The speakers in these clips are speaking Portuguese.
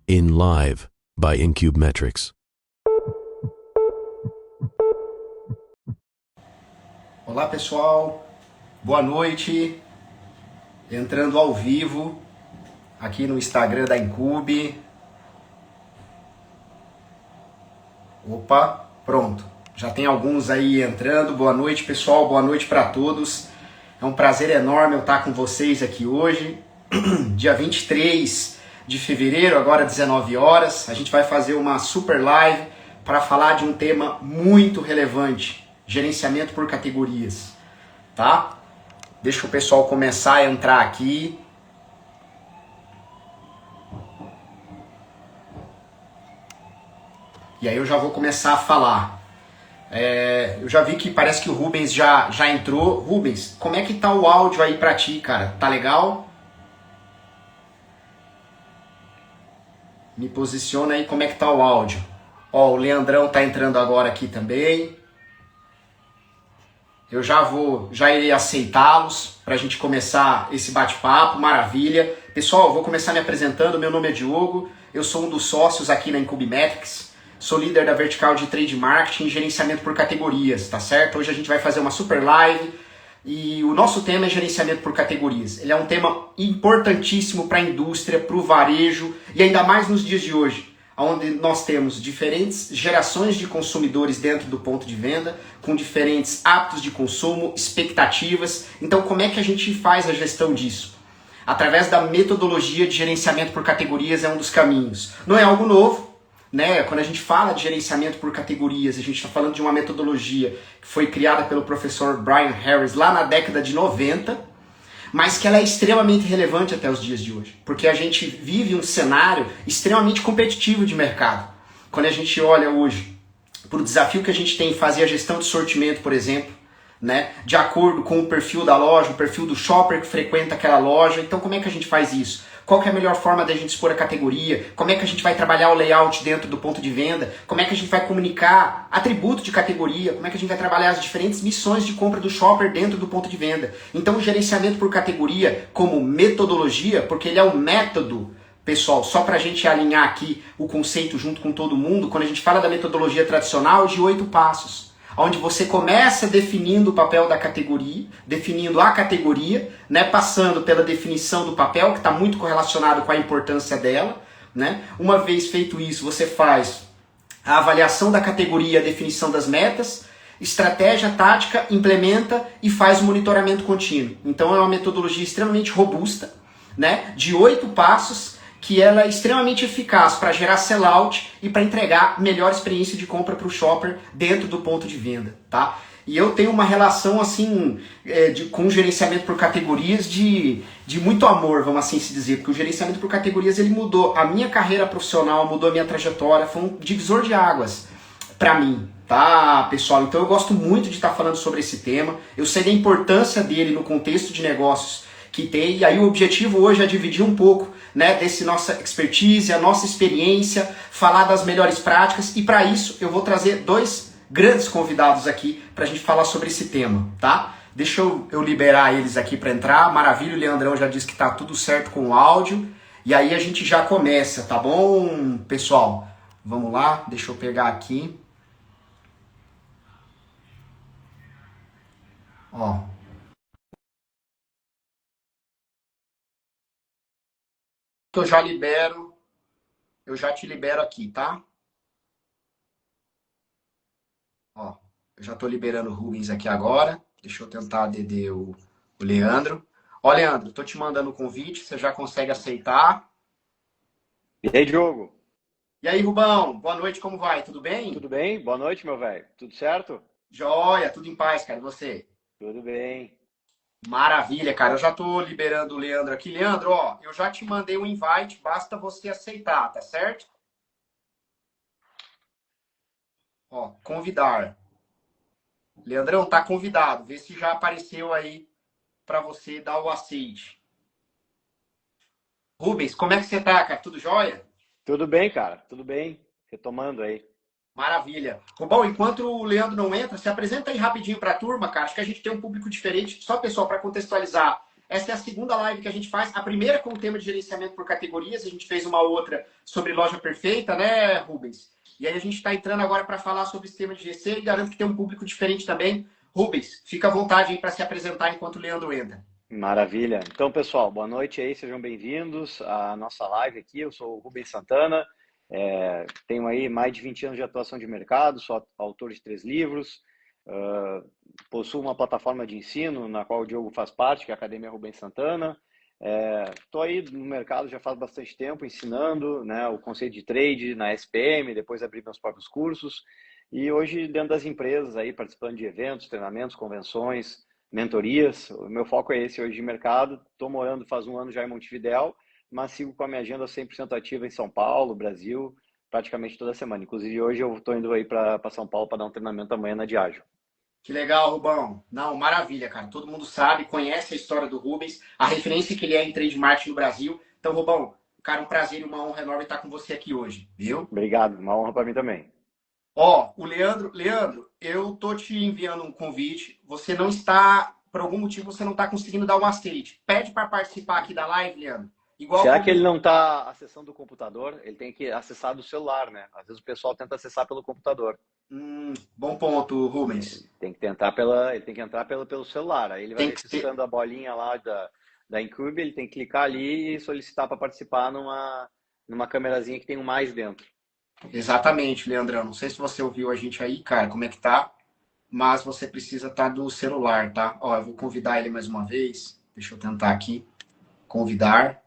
in live by Incube Metrics. Olá pessoal, boa noite, entrando ao vivo aqui no Instagram da Incube. Opa, pronto, já tem alguns aí entrando. Boa noite pessoal, boa noite para todos. É um prazer enorme eu estar com vocês aqui hoje, dia 23 de fevereiro, agora 19 horas. A gente vai fazer uma super live para falar de um tema muito relevante, gerenciamento por categorias, tá? Deixa o pessoal começar a entrar aqui. E aí eu já vou começar a falar. Eu já vi que parece que o Rubens já entrou. Rubens, como é que tá o áudio aí pra ti, cara? Tá legal? Me posiciona aí como é que tá o áudio. Ó, o Leandrão tá entrando agora aqui também. Eu já irei aceitá-los pra gente começar esse bate-papo, maravilha. Pessoal, eu vou começar me apresentando. Meu nome é Diogo, eu sou um dos sócios aqui na Incube Metrics. Sou líder da vertical de trade marketing e gerenciamento por categorias, tá certo? Hoje a gente vai fazer uma super live e o nosso tema é gerenciamento por categorias. Ele é um tema importantíssimo para a indústria, para o varejo e ainda mais nos dias de hoje, onde nós temos diferentes gerações de consumidores dentro do ponto de venda, com diferentes hábitos de consumo, expectativas. Então, como é que a gente faz a gestão disso? Através da metodologia de gerenciamento por categorias é um dos caminhos. Não é algo novo, né? Quando a gente fala de gerenciamento por categorias, a gente está falando de uma metodologia que foi criada pelo professor Brian Harris lá na década de 90, mas que ela é extremamente relevante até os dias de hoje, porque a gente vive um cenário extremamente competitivo de mercado. Quando a gente olha hoje para o desafio que a gente tem em fazer a gestão de sortimento, por exemplo, né, de acordo com o perfil da loja, o perfil do shopper que frequenta aquela loja, então como é que a gente faz isso? Qual que é a melhor forma da gente expor a categoria? Como é que a gente vai trabalhar o layout dentro do ponto de venda? Como é que a gente vai comunicar atributo de categoria? Como é que a gente vai trabalhar as diferentes missões de compra do shopper dentro do ponto de venda? Então o gerenciamento por categoria como metodologia, porque ele é um método, pessoal, só para a gente alinhar aqui o conceito junto com todo mundo, quando a gente fala da metodologia tradicional, de 8 passos. Onde você começa definindo o papel da categoria, definindo a categoria, né, passando pela definição do papel, que está muito correlacionado com a importância dela, né? Uma vez feito isso, você faz a avaliação da categoria, a definição das metas, estratégia, tática, implementa e faz o monitoramento contínuo. Então é uma metodologia extremamente robusta, né, de 8 passos, que ela é extremamente eficaz para gerar sellout e para entregar melhor experiência de compra para o shopper dentro do ponto de venda, tá? E eu tenho uma relação assim com o gerenciamento por categorias de muito amor, vamos assim se dizer, porque o gerenciamento por categorias ele mudou a minha carreira profissional, mudou a minha trajetória, foi um divisor de águas para mim, tá, pessoal? Então eu gosto muito de estar falando sobre esse tema, eu sei da importância dele no contexto de negócios que tem, e aí o objetivo hoje é dividir um pouco, né, desse nossa expertise, a nossa experiência, falar das melhores práticas, e para isso eu vou trazer 2 grandes convidados aqui para a gente falar sobre esse tema, tá? Deixa eu liberar eles aqui para entrar. Maravilha, o Leandrão já disse que tá tudo certo com o áudio, e aí a gente já começa, tá bom, pessoal? Vamos lá, deixa eu pegar aqui. Ó. Eu já te libero aqui, tá? Ó, eu já tô liberando o Rubens aqui agora. Deixa eu tentar ADD o Leandro. Ó, Leandro, tô te mandando o convite, você já consegue aceitar. E aí, Diogo? E aí, Rubão, boa noite, como vai? Tudo bem? Tudo bem? Boa noite, meu velho. Tudo certo? Joia, tudo em paz, cara. E você? Tudo bem. Maravilha, cara. Eu já tô liberando o Leandro aqui. Leandro, ó, eu já te mandei um invite, basta você aceitar, tá certo? Ó, convidar. Leandrão, tá convidado. Vê se já apareceu aí pra você dar o aceite. Rubens, como é que você tá, cara? Tudo jóia? Tudo bem, cara. Tudo bem. Retomando aí. Maravilha. Bom, enquanto o Leandro não entra, se apresenta aí rapidinho para a turma, cara. Acho que a gente tem um público diferente. Só, pessoal, para contextualizar. Essa é a segunda live que a gente faz. A primeira com o tema de gerenciamento por categorias. A gente fez uma outra sobre loja perfeita, né, Rubens? E aí a gente está entrando agora para falar sobre o sistema de GC e garanto que tem um público diferente também. Rubens, fica à vontade aí para se apresentar enquanto o Leandro entra. Maravilha. Então, pessoal, boa noite aí, sejam bem-vindos à nossa live aqui. Eu sou o Rubens Santana, tenho aí mais de 20 anos de atuação de mercado, sou autor de 3 livros, possuo uma plataforma de ensino na qual o Diogo faz parte, que é a Academia Rubens Santana. Estou aí no mercado já faz bastante tempo ensinando, né, o conceito de trade na SPM, depois abri meus próprios cursos e hoje dentro das empresas aí participando de eventos, treinamentos, convenções, mentorias. O meu foco é esse hoje de mercado. Estou morando faz um ano já em Montevidéu, mas sigo com a minha agenda 100% ativa em São Paulo, Brasil, praticamente toda semana. Inclusive hoje eu estou indo aí para São Paulo para dar um treinamento amanhã na Diageo. Que legal, Rubão. Não, maravilha, cara. Todo mundo sabe, conhece a história do Rubens, a referência que ele é em trade marketing no Brasil. Então, Rubão, cara, um prazer e uma honra enorme estar com você aqui hoje, viu? Obrigado, uma honra para mim também. Ó, o Leandro, eu tô te enviando um convite. Você não está, por algum motivo, você não está conseguindo dar um aceite. Pede para participar aqui da live, Leandro. Igual Será como... que ele não está acessando o computador? Ele tem que acessar do celular, né? Às vezes o pessoal tenta acessar pelo computador. Bom ponto, Rubens. Tem que tentar ele tem que entrar pelo celular. Aí ele vai Tem ver que ter... piscando a bolinha lá da Incube, ele tem que clicar ali e solicitar para participar numa câmerazinha que tem um mais dentro. Exatamente, Leandrão. Não sei se você ouviu a gente aí, cara, como é que tá, mas você precisa estar do celular, tá? Ó, eu vou convidar ele mais uma vez. Deixa eu tentar aqui. Convidar.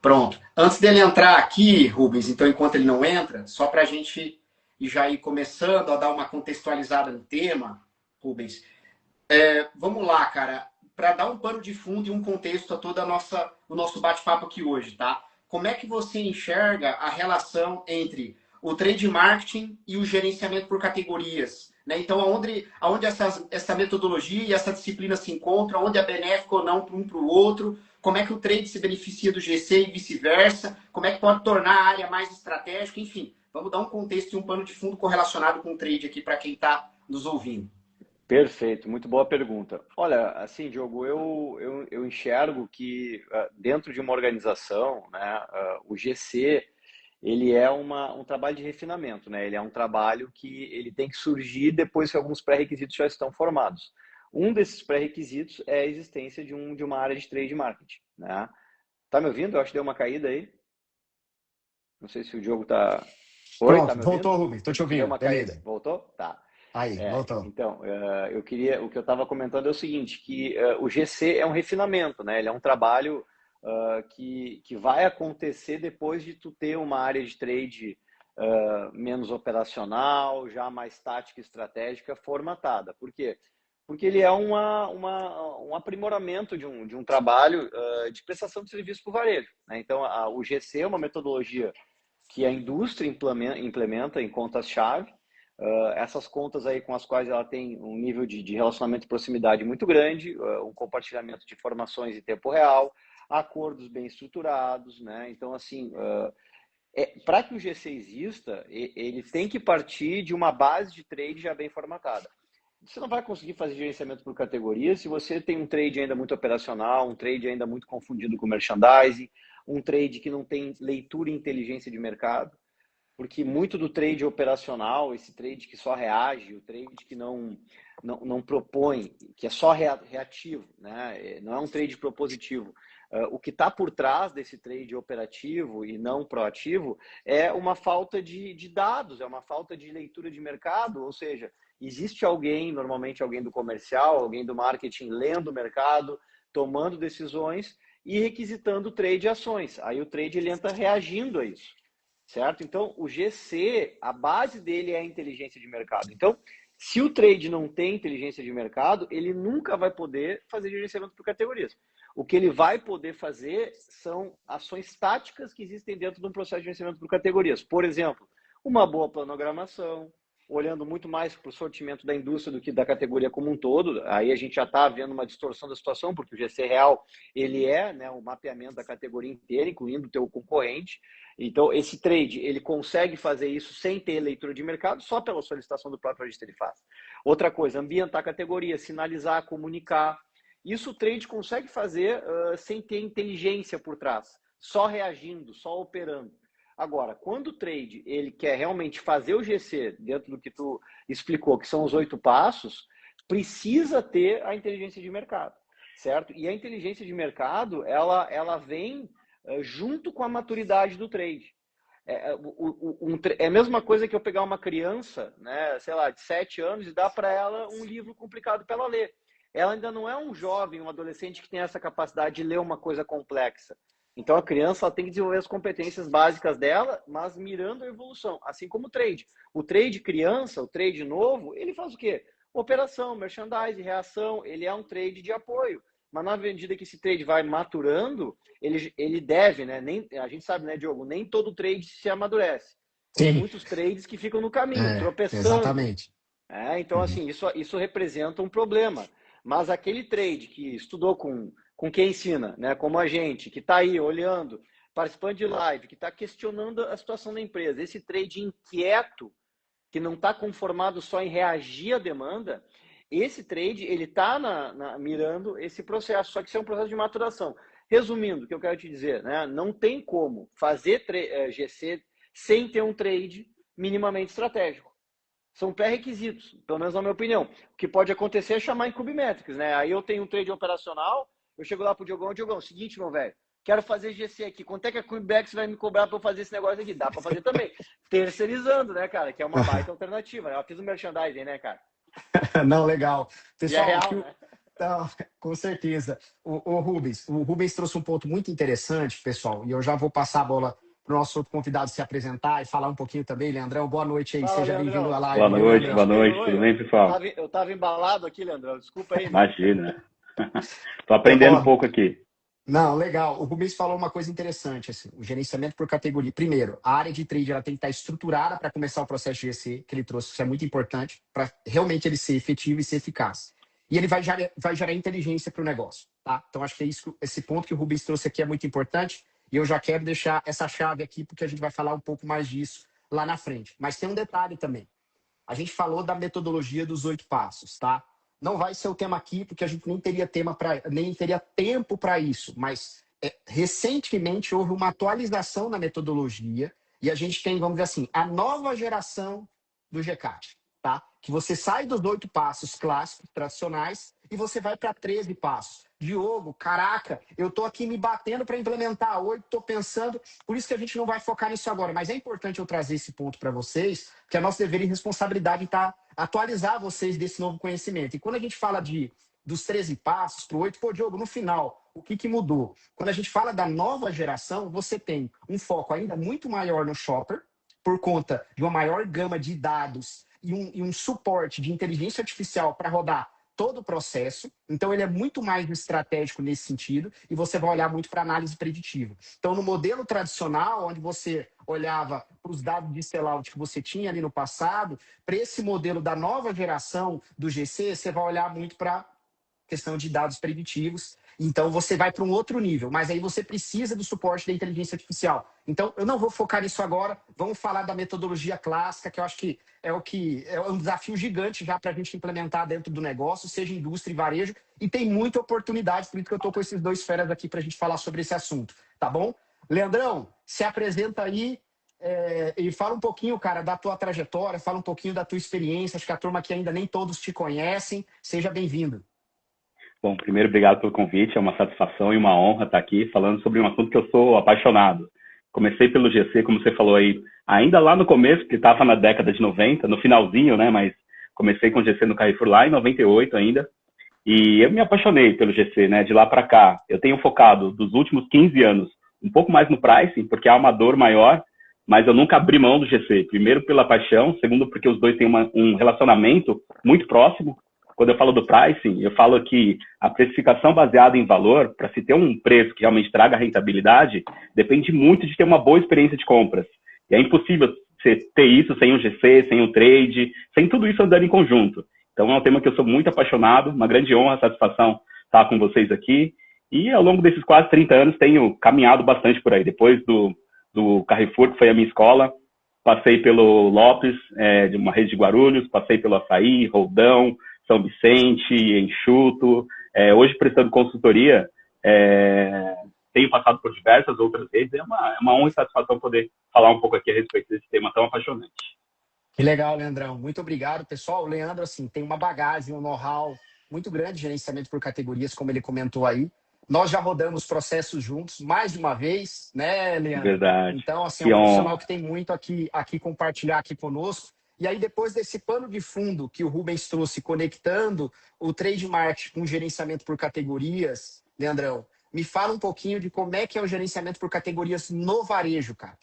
Pronto. Antes dele entrar aqui, Rubens, então enquanto ele não entra, só para a gente já ir começando a dar uma contextualizada no tema, Rubens, vamos lá, cara, para dar um pano de fundo e um contexto a todo o nosso bate-papo aqui hoje, tá? Como é que você enxerga a relação entre o trade marketing e o gerenciamento por categorias? Né? Então, aonde essa metodologia e essa disciplina se encontram, onde é benéfico ou não para um para o outro, como é que o trade se beneficia do GC e vice-versa, como é que pode tornar a área mais estratégica, enfim, vamos dar um contexto e um pano de fundo correlacionado com o trade aqui para quem está nos ouvindo. Perfeito, muito boa pergunta. Olha, assim, Diogo, eu enxergo que dentro de uma organização, né, o GC, ele é um trabalho de refinamento, né? Ele é um trabalho que ele tem que surgir depois que alguns pré-requisitos já estão formados. Um desses pré-requisitos é a existência de uma área de trade marketing, né? Tá me ouvindo? Eu acho que deu uma caída aí. Não sei se o Diogo tá... Oi, Pronto, tá me ouvindo? voltou, Rubens. Tô te ouvindo. Deu uma Beleza. caída. Voltou? Tá. Aí, voltou. Então, o que eu estava comentando é o seguinte, que o GC é um refinamento, né? Ele é um trabalho que vai acontecer depois de tu ter uma área de trade menos operacional, já mais tática e estratégica formatada. Por quê? Porque ele é um aprimoramento de um trabalho de prestação de serviço para o varejo, né? Então, o GC é uma metodologia que a indústria implementa em contas-chave. Essas contas aí com as quais ela tem um nível de relacionamento e proximidade muito grande, um compartilhamento de informações em tempo real, acordos bem estruturados, né? Então, assim, para que o GC exista, ele tem que partir de uma base de trade já bem formatada. Você não vai conseguir fazer gerenciamento por categorias se você tem um trade ainda muito operacional, um trade ainda muito confundido com merchandising, um trade que não tem leitura e inteligência de mercado. Porque muito do trade operacional, esse trade que só reage, o trade que não propõe, que é só reativo, né? Não é um trade propositivo. O que está por trás desse trade operativo e não proativo é uma falta de dados, é uma falta de leitura de mercado, ou seja, existe alguém, normalmente alguém do comercial, alguém do marketing, lendo o mercado, tomando decisões e requisitando o trade e ações. Aí o trade ele entra reagindo a isso. Certo? Então, o GC, a base dele é a inteligência de mercado. Então, se o trade não tem inteligência de mercado, ele nunca vai poder fazer gerenciamento por categorias. O que ele vai poder fazer são ações táticas que existem dentro de um processo de gerenciamento por categorias. Por exemplo, uma boa planogramação, olhando muito mais para o sortimento da indústria do que da categoria como um todo. Aí a gente já está vendo uma distorção da situação, porque o GC real ele é, né, o mapeamento da categoria inteira, incluindo o teu concorrente. Então, esse trade, ele consegue fazer isso sem ter leitura de mercado, só pela solicitação do próprio agente ele faz. Outra coisa, ambientar a categoria, sinalizar, comunicar. Isso o trade consegue fazer sem ter inteligência por trás, só reagindo, só operando. Agora, quando o trade ele quer realmente fazer o GC dentro do que tu explicou, que são os 8 passos, precisa ter a inteligência de mercado, certo? E a inteligência de mercado, ela vem junto com a maturidade do trade. É a mesma coisa que eu pegar uma criança, né, sei lá, de 7 anos e dar para ela um livro complicado para ela ler. Ela ainda não é um jovem, um adolescente que tem essa capacidade de ler uma coisa complexa. Então a criança ela tem que desenvolver as competências básicas dela, mas mirando a evolução, assim como o trade. O trade criança, o trade novo, ele faz o quê? Operação, merchandising, reação, ele é um trade de apoio. Mas na medida que esse trade vai maturando, ele deve, né? A gente sabe, né, Diogo? Nem todo trade se amadurece. Tem muitos trades que ficam no caminho, tropeçando. Exatamente. Então, assim, isso representa um problema. Mas aquele trade que estudou com quem ensina, né? Como a gente, que está aí olhando, participando de live, que está questionando a situação da empresa, esse trade inquieto, que não está conformado só em reagir à demanda, esse trade, ele está mirando esse processo, só que isso é um processo de maturação. Resumindo, o que eu quero te dizer, né? Não tem como fazer GC sem ter um trade minimamente estratégico. São pré-requisitos, pelo menos na minha opinião. O que pode acontecer é chamar em Incube Metrics, né? Aí eu tenho um trade operacional, eu chego lá pro Diogão, seguinte, meu velho, quero fazer GC aqui, quanto é que a Incube Metrics vai me cobrar para eu fazer esse negócio aqui? Dá para fazer também. Terceirizando, né, cara? Que é uma baita alternativa. Né? Eu fiz um merchandising, né, cara? Não, legal. Pessoal, e é real, né? Não, com certeza. O Rubens trouxe um ponto muito interessante, pessoal, e eu já vou passar a bola para o nosso outro convidado se apresentar e falar um pouquinho também. Leandrão, boa noite aí, seja bem-vindo à live. Boa noite, tudo bem, pessoal? Eu estava embalado aqui, Leandrão, desculpa aí. Imagina. Estou aprendendo um pouco aqui. Não, legal. O Rubens falou uma coisa interessante, assim, o gerenciamento por categoria. Primeiro, a área de trade ela tem que estar estruturada para começar o processo de GC, que ele trouxe, isso é muito importante, para realmente ele ser efetivo e ser eficaz. E ele vai gerar inteligência para o negócio, tá? Então, acho que é isso, esse ponto que o Rubens trouxe aqui é muito importante, e eu já quero deixar essa chave aqui, porque a gente vai falar um pouco mais disso lá na frente. Mas tem um detalhe também. A gente falou da metodologia dos 8 passos, tá? Não vai ser o tema aqui, porque a gente nem teria tempo para isso, mas recentemente houve uma atualização na metodologia e a gente tem, vamos dizer assim, a nova geração do GCAT, tá? Que você sai dos 8 passos clássicos, tradicionais, e você vai para 13 passos. Diogo, caraca, eu tô aqui me batendo para implementar 8, tô pensando, por isso que a gente não vai focar nisso agora, mas é importante eu trazer esse ponto para vocês, que é nosso dever e responsabilidade está atualizar vocês desse novo conhecimento. E quando a gente fala dos 13 passos para o 8, pô, Diogo, no final, o que mudou? Quando a gente fala da nova geração, você tem um foco ainda muito maior no shopper, por conta de uma maior gama de dados e um suporte de inteligência artificial para rodar todo o processo. Então, ele é muito mais estratégico nesse sentido e você vai olhar muito para análise preditiva. Então, no modelo tradicional, onde você olhava para os dados de sellout que você tinha ali no passado, para esse modelo da nova geração do GC, você vai olhar muito para questão de dados preditivos. Então, você vai para um outro nível, mas aí você precisa do suporte da inteligência artificial. Então, eu não vou focar nisso agora, vamos falar da metodologia clássica, que eu acho que é um desafio gigante já para a gente implementar dentro do negócio, seja indústria e varejo, e tem muita oportunidade, por isso que eu estou com esses 2 feras aqui para a gente falar sobre esse assunto, tá bom? Leandrão, se apresenta aí e fala um pouquinho, cara, da tua trajetória, fala um pouquinho da tua experiência, acho que a turma aqui ainda nem todos te conhecem, seja bem-vindo. Bom, primeiro, obrigado pelo convite, é uma satisfação e uma honra estar aqui falando sobre um assunto que eu sou apaixonado. Comecei pelo GC, como você falou aí, ainda lá no começo, que estava na década de 90, no finalzinho, né, mas comecei com o GC no Carrefour lá em 98 ainda, e eu me apaixonei pelo GC, né, de lá para cá. Eu tenho focado dos últimos 15 anos um pouco mais no pricing, porque há uma dor maior, mas eu nunca abri mão do GC. Primeiro pela paixão, segundo porque os dois têm um relacionamento muito próximo. Quando eu falo do pricing, eu falo que a precificação baseada em valor, para se ter um preço que realmente traga rentabilidade, depende muito de ter uma boa experiência de compras. E é impossível você ter isso sem um GC, sem um trade, sem tudo isso andando em conjunto. Então é um tema que eu sou muito apaixonado, uma grande honra, satisfação estar com vocês aqui. E ao longo desses quase 30 anos tenho caminhado bastante por aí. Depois do Carrefour, que foi a minha escola, passei pelo Lopes, de uma rede de Guarulhos, passei pelo Açaí, Roldão, São Vicente, Enxuto, Hoje, prestando consultoria, tenho passado por diversas outras redes, é uma honra e satisfação poder falar um pouco aqui a respeito desse tema tão apaixonante. Que legal, Leandrão. Muito obrigado, pessoal. O Leandro, assim, tem uma bagagem, um know-how muito grande de gerenciamento por categorias, como ele comentou aí. Nós já rodamos processos juntos mais de uma vez, né, Leandro? Verdade. Então, assim, é Que um profissional honra. que tem muito aqui compartilhar aqui conosco. E aí, depois desse pano de fundo que o Rubens trouxe, conectando o trade marketing com o gerenciamento por categorias, Leandrão, me fala um pouquinho de como é que é o gerenciamento por categorias no varejo, cara.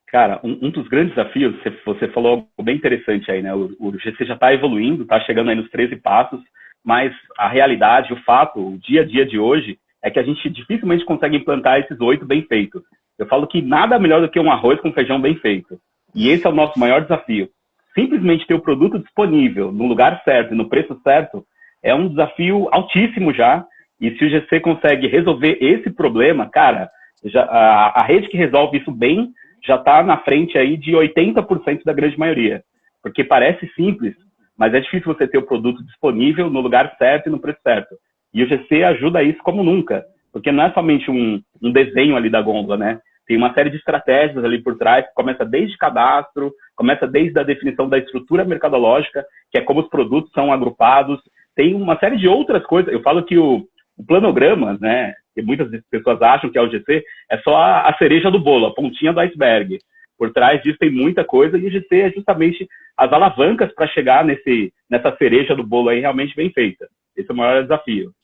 Cara, um dos grandes desafios, você falou algo bem interessante aí, né? O GC já está evoluindo, está chegando aí nos 13 passos, mas a realidade, o fato, o dia a dia de hoje é que a gente dificilmente consegue implantar esses 8 bem feitos. Eu falo que nada melhor do que um arroz com feijão bem feito. E esse é o nosso maior desafio. Simplesmente ter o produto disponível no lugar certo e no preço certo é um desafio altíssimo já. E se o GC consegue resolver esse problema, cara, a rede que resolve isso bem já está na frente aí de 80% da grande maioria. Porque parece simples, mas é difícil você ter o produto disponível no lugar certo e no preço certo. E o GC ajuda isso como nunca, porque não é somente um desenho ali da gôndola, né? Tem uma série de estratégias ali por trás, que começa desde cadastro, começa desde a definição da estrutura mercadológica, que é como os produtos são agrupados. Tem uma série de outras coisas. Eu falo que o planograma, né, que muitas pessoas acham que é o GC, é só a cereja do bolo, a pontinha do iceberg. Por trás disso tem muita coisa e o GC é justamente as alavancas para chegar nessa cereja do bolo aí realmente bem feita. Esse é o maior desafio.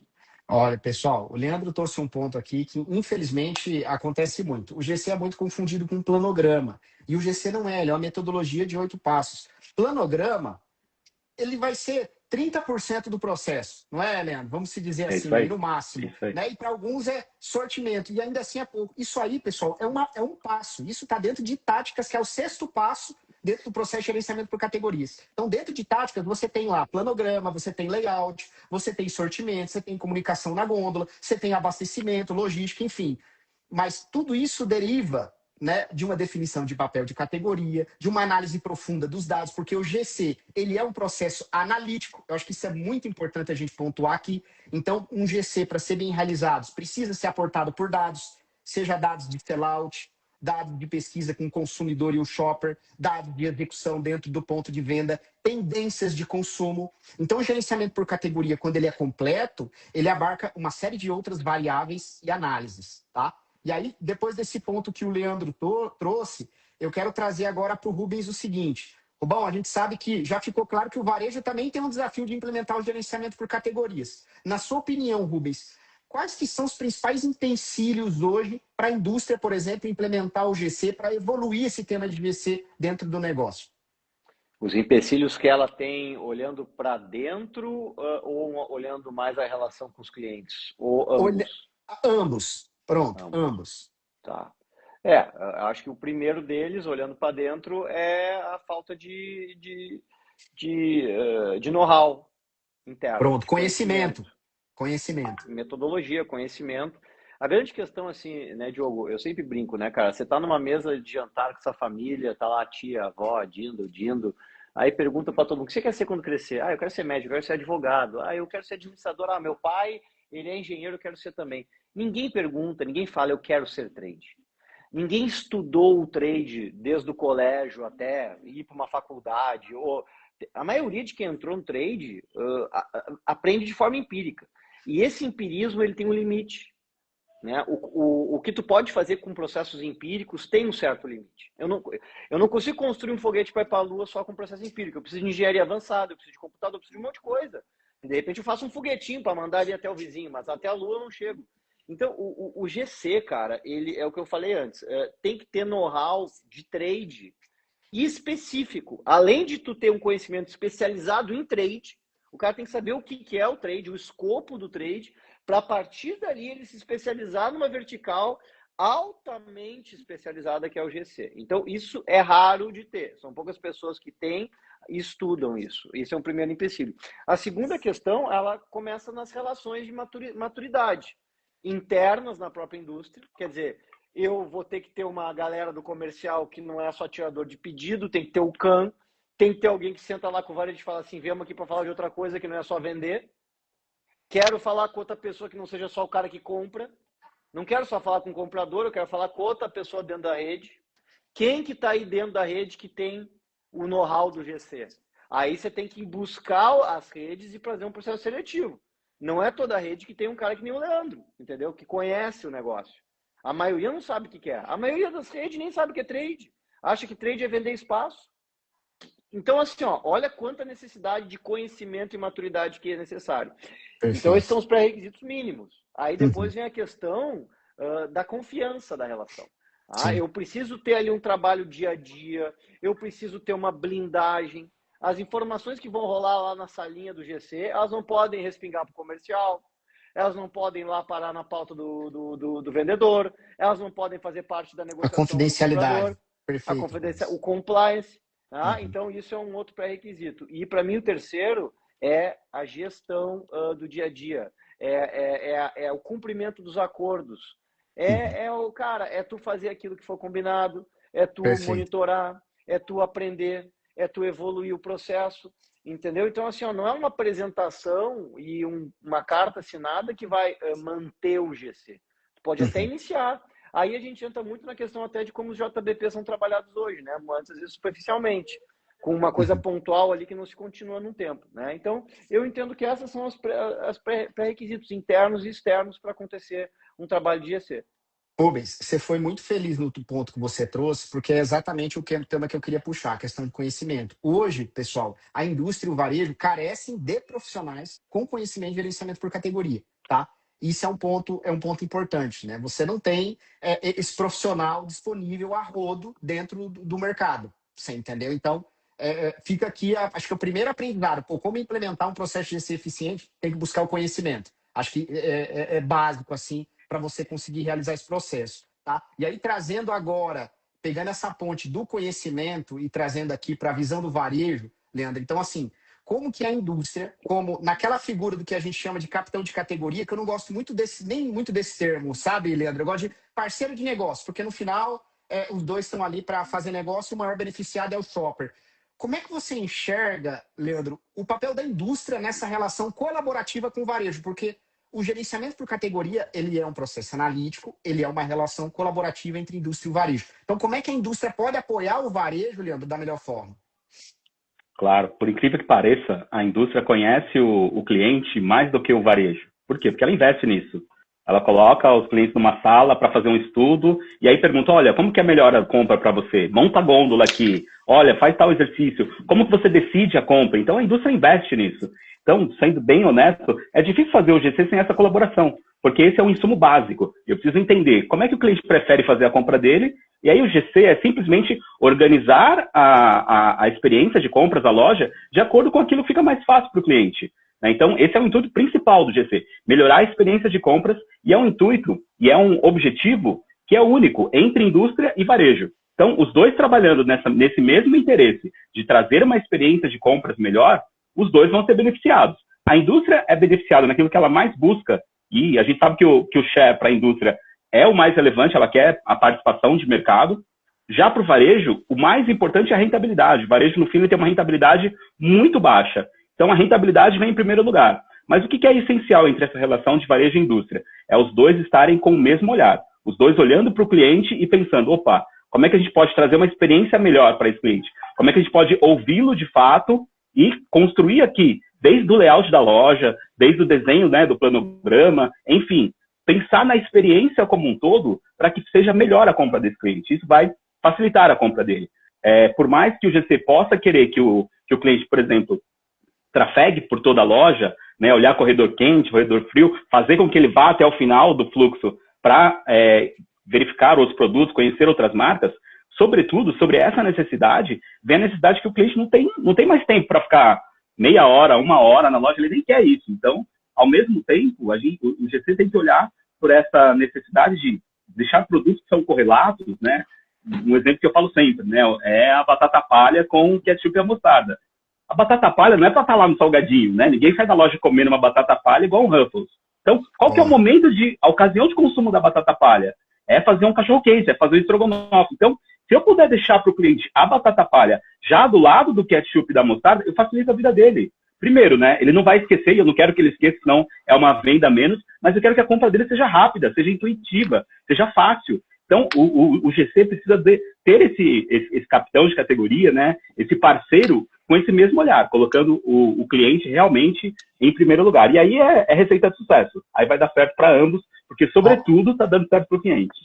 Olha, pessoal, o Leandro trouxe um ponto aqui que, infelizmente, acontece muito. O GC é muito confundido com planograma. E o GC não é, ele é uma metodologia de 8 passos. Planograma, ele vai ser 30% do processo, não é, Leandro? Vamos se dizer assim, aí no máximo. Né? E para alguns é sortimento, e ainda assim é pouco. Isso aí, pessoal, é um passo. Isso está dentro de táticas, que é o 6º passo dentro do processo de gerenciamento por categorias. Então, dentro de táticas, você tem lá planograma, você tem layout, você tem sortimento, você tem comunicação na gôndola, você tem abastecimento, logística, enfim. Mas tudo isso deriva, né, de uma definição de papel de categoria, de uma análise profunda dos dados, porque o GC, ele é um processo analítico. Eu acho que isso é muito importante a gente pontuar aqui. Então, um GC, para ser bem realizado, precisa ser aportado por dados, seja dados de sellout, dados de pesquisa com o consumidor e o shopper, dados de execução dentro do ponto de venda, tendências de consumo. Então, o gerenciamento por categoria, quando ele é completo, ele abarca uma série de outras variáveis e análises, tá? E aí, depois desse ponto que o Leandro trouxe, eu quero trazer agora para o Rubens o seguinte. Bom, a gente sabe que já ficou claro que o varejo também tem um desafio de implementar o gerenciamento por categorias. Na sua opinião, Rubens, quais que são os principais empecilhos hoje para a indústria, por exemplo, implementar o GC, para evoluir esse tema de GC dentro do negócio? Os empecilhos que ela tem olhando para dentro ou olhando mais a relação com os clientes? Ou ambos? Ambos. Pronto, ambos. Tá. Acho que o primeiro deles, olhando para dentro, é a falta de know-how interno. Pronto, conhecimento. Metodologia, conhecimento. A grande questão, assim, né, Diogo, eu sempre brinco, né, cara? Você tá numa mesa de jantar com sua família, tá lá a tia, a avó, Dindo, aí pergunta para todo mundo, o que você quer ser quando crescer? Ah, eu quero ser médico, eu quero ser advogado. Ah, eu quero ser administrador. Ah, meu pai, ele é engenheiro, eu quero ser também. Ninguém pergunta, ninguém fala, eu quero ser trade. Ninguém estudou o trade desde o colégio até ir para uma faculdade. A maioria de quem entrou no trade aprende de forma empírica. E esse empirismo ele tem um limite. Né? O que tu pode fazer com processos empíricos tem um certo limite. Eu não consigo construir um foguete para ir para a Lua só com processo empírico. Eu preciso de engenharia avançada, eu preciso de computador, eu preciso de um monte de coisa. De repente eu faço um foguetinho para mandar ali até o vizinho, mas até a Lua eu não chego. Então, o GC, cara, ele é o que eu falei antes, tem que ter know-how de trade específico. Além de tu ter um conhecimento especializado em trade, o cara tem que saber o que é o trade, o escopo do trade, para a partir dali ele se especializar numa vertical altamente especializada que é o GC. Então, isso é raro de ter. São poucas pessoas que têm e estudam isso. Isso é um primeiro empecilho. A segunda questão, ela começa nas relações de maturidade internas na própria indústria. Quer dizer, eu vou ter que ter uma galera do comercial que não é só tirador de pedido, tem que ter o CAN, tem que ter alguém que senta lá com o varejo e fala assim, viemos aqui para falar de outra coisa que não é só vender. Quero falar com outra pessoa que não seja só o cara que compra. Não quero só falar com o comprador, eu quero falar com outra pessoa dentro da rede. Quem que está aí dentro da rede que tem o know-how do GC? Aí você tem que buscar as redes e fazer um processo seletivo. Não é toda rede que tem um cara que nem o Leandro, entendeu? Que conhece o negócio. A maioria não sabe o que é. A maioria das redes nem sabe o que é trade. Acha que trade é vender espaço. Então, assim, ó, olha quanta necessidade de conhecimento e maturidade que é necessário. Perfeito. Então, esses são os pré-requisitos mínimos. Aí depois vem a questão da confiança da relação. Eu preciso ter ali um trabalho dia a dia, eu preciso ter uma blindagem. As informações que vão rolar lá na salinha do GC, elas não podem respingar para o comercial, elas não podem ir lá parar na pauta do vendedor, elas não podem fazer parte da negociação. A confidencialidade. Perfeito. O compliance. Então, isso é um outro pré-requisito. E, para mim, o terceiro é a gestão do dia a dia. É o cumprimento dos acordos. É tu fazer aquilo que for combinado, é tu monitorar, é tu aprender, é tu evoluir o processo, entendeu? Então, assim, ó, não é uma apresentação e uma carta assinada que vai manter o GC. Tu pode até iniciar. Aí a gente entra muito na questão até de como os JBP são trabalhados hoje, né? Muitas vezes superficialmente, com uma coisa pontual ali que não se continua num tempo, né? Então, eu entendo que essas são os pré-requisitos internos e externos para acontecer um trabalho de GC. Rubens, você foi muito feliz no ponto que você trouxe, porque é exatamente o tema que eu queria puxar, a questão de conhecimento. Hoje, pessoal, a indústria e o varejo carecem de profissionais com conhecimento de gerenciamento por categoria, tá? Isso é um ponto importante, né? Você não tem esse profissional disponível a rodo dentro do mercado, você entendeu? Então, fica aqui, acho que o primeiro aprendizado, como implementar um processo de GC eficiente, tem que buscar o conhecimento. Acho que é básico, assim, para você conseguir realizar esse processo, tá? E aí, trazendo agora, pegando essa ponte do conhecimento e trazendo aqui para a visão do varejo, Leandro, então, assim, como que a indústria, como naquela figura do que a gente chama de capitão de categoria, que eu não gosto nem muito desse termo, sabe, Leandro? Eu gosto de parceiro de negócio, porque no final os dois estão ali para fazer negócio e o maior beneficiado é o shopper. Como é que você enxerga, Leandro, o papel da indústria nessa relação colaborativa com o varejo? Porque o gerenciamento por categoria, ele é um processo analítico, ele é uma relação colaborativa entre indústria e o varejo. Então, como é que a indústria pode apoiar o varejo, Leandro, da melhor forma? Claro, por incrível que pareça, a indústria conhece o cliente mais do que o varejo. Por quê? Porque ela investe nisso. Ela coloca os clientes numa sala para fazer um estudo e aí pergunta, olha, como que é melhor a compra para você? Monta a gôndola aqui, olha, faz tal exercício. Como que você decide a compra? Então, a indústria investe nisso. Então, sendo bem honesto, é difícil fazer o GC sem essa colaboração, porque esse é um insumo básico. Eu preciso entender como é que o cliente prefere fazer a compra dele, e aí o GC é simplesmente organizar a experiência de compras da loja de acordo com aquilo que fica mais fácil para o cliente. Então, esse é o intuito principal do GC, melhorar a experiência de compras, e é um intuito, e é um objetivo que é único entre indústria e varejo. Então, os dois trabalhando nesse mesmo interesse de trazer uma experiência de compras melhor, os dois vão ser beneficiados. A indústria é beneficiada naquilo que ela mais busca, e a gente sabe que o share para a indústria é o mais relevante, ela quer a participação de mercado. Já para o varejo, o mais importante é a rentabilidade. O varejo, no fim, ele tem uma rentabilidade muito baixa. Então, a rentabilidade vem em primeiro lugar. Mas o que é essencial entre essa relação de varejo e indústria? É os dois estarem com o mesmo olhar. Os dois olhando para o cliente e pensando, opa, como é que a gente pode trazer uma experiência melhor para esse cliente? Como é que a gente pode ouvi-lo de fato e construir aqui, desde o layout da loja, desde o desenho, né, do planograma, enfim, pensar na experiência como um todo para que seja melhor a compra desse cliente. Isso vai facilitar a compra dele. Por mais que o GC possa querer que o cliente, por exemplo, trafegue por toda a loja, né, olhar corredor quente, corredor frio, fazer com que ele vá até o final do fluxo para verificar outros produtos, conhecer outras marcas, sobretudo, sobre essa necessidade, vem a necessidade que o cliente não tem mais tempo para ficar meia hora, uma hora na loja, ele nem quer isso. Então, ao mesmo tempo, o GC tem que olhar por essa necessidade de deixar produtos que são correlatos, né? Um exemplo que eu falo sempre, né? É a batata palha com ketchup e a mostarda. A batata palha não é para estar lá no salgadinho, né? Ninguém sai da loja comendo uma batata palha igual um Ruffles. Então, qual que é o momento a ocasião de consumo da batata palha? É fazer um cachorro-quente, é fazer um estrogonofe. Então, se eu puder deixar para o cliente a batata palha já do lado do ketchup e da mostarda, eu facilito a vida dele. primeiro, né, ele não vai esquecer, e eu não quero que ele esqueça, senão é uma venda a menos, mas eu quero que a compra dele seja rápida, seja intuitiva, seja fácil. Então, o GC precisa ter esse capitão de categoria, né, esse parceiro com esse mesmo olhar, colocando o cliente realmente em primeiro lugar. E aí é receita de sucesso. Aí vai dar certo para ambos, porque, sobretudo, está dando certo para o cliente.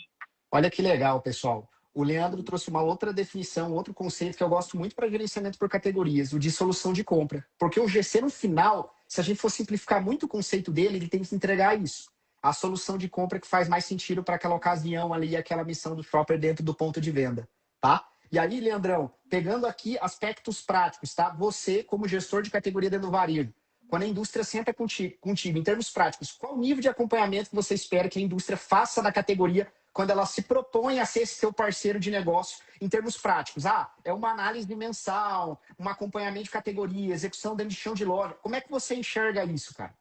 Olha que legal, pessoal. O Leandro trouxe uma outra definição, outro conceito que eu gosto muito para gerenciamento por categorias, o de solução de compra. Porque o GC, no final, se a gente for simplificar muito o conceito dele, ele tem que entregar isso. A solução de compra que faz mais sentido para aquela ocasião ali, aquela missão do shopper dentro do ponto de venda, tá? E aí, Leandrão, pegando aqui aspectos práticos, tá? Você, como gestor de categoria dentro do varejo, quando a indústria senta contigo, em termos práticos, qual o nível de acompanhamento que você espera que a indústria faça na categoria quando ela se propõe a ser esse seu parceiro de negócio em termos práticos? É uma análise mensal, um acompanhamento de categoria, execução dentro de chão de loja. Como é que você enxerga isso, cara?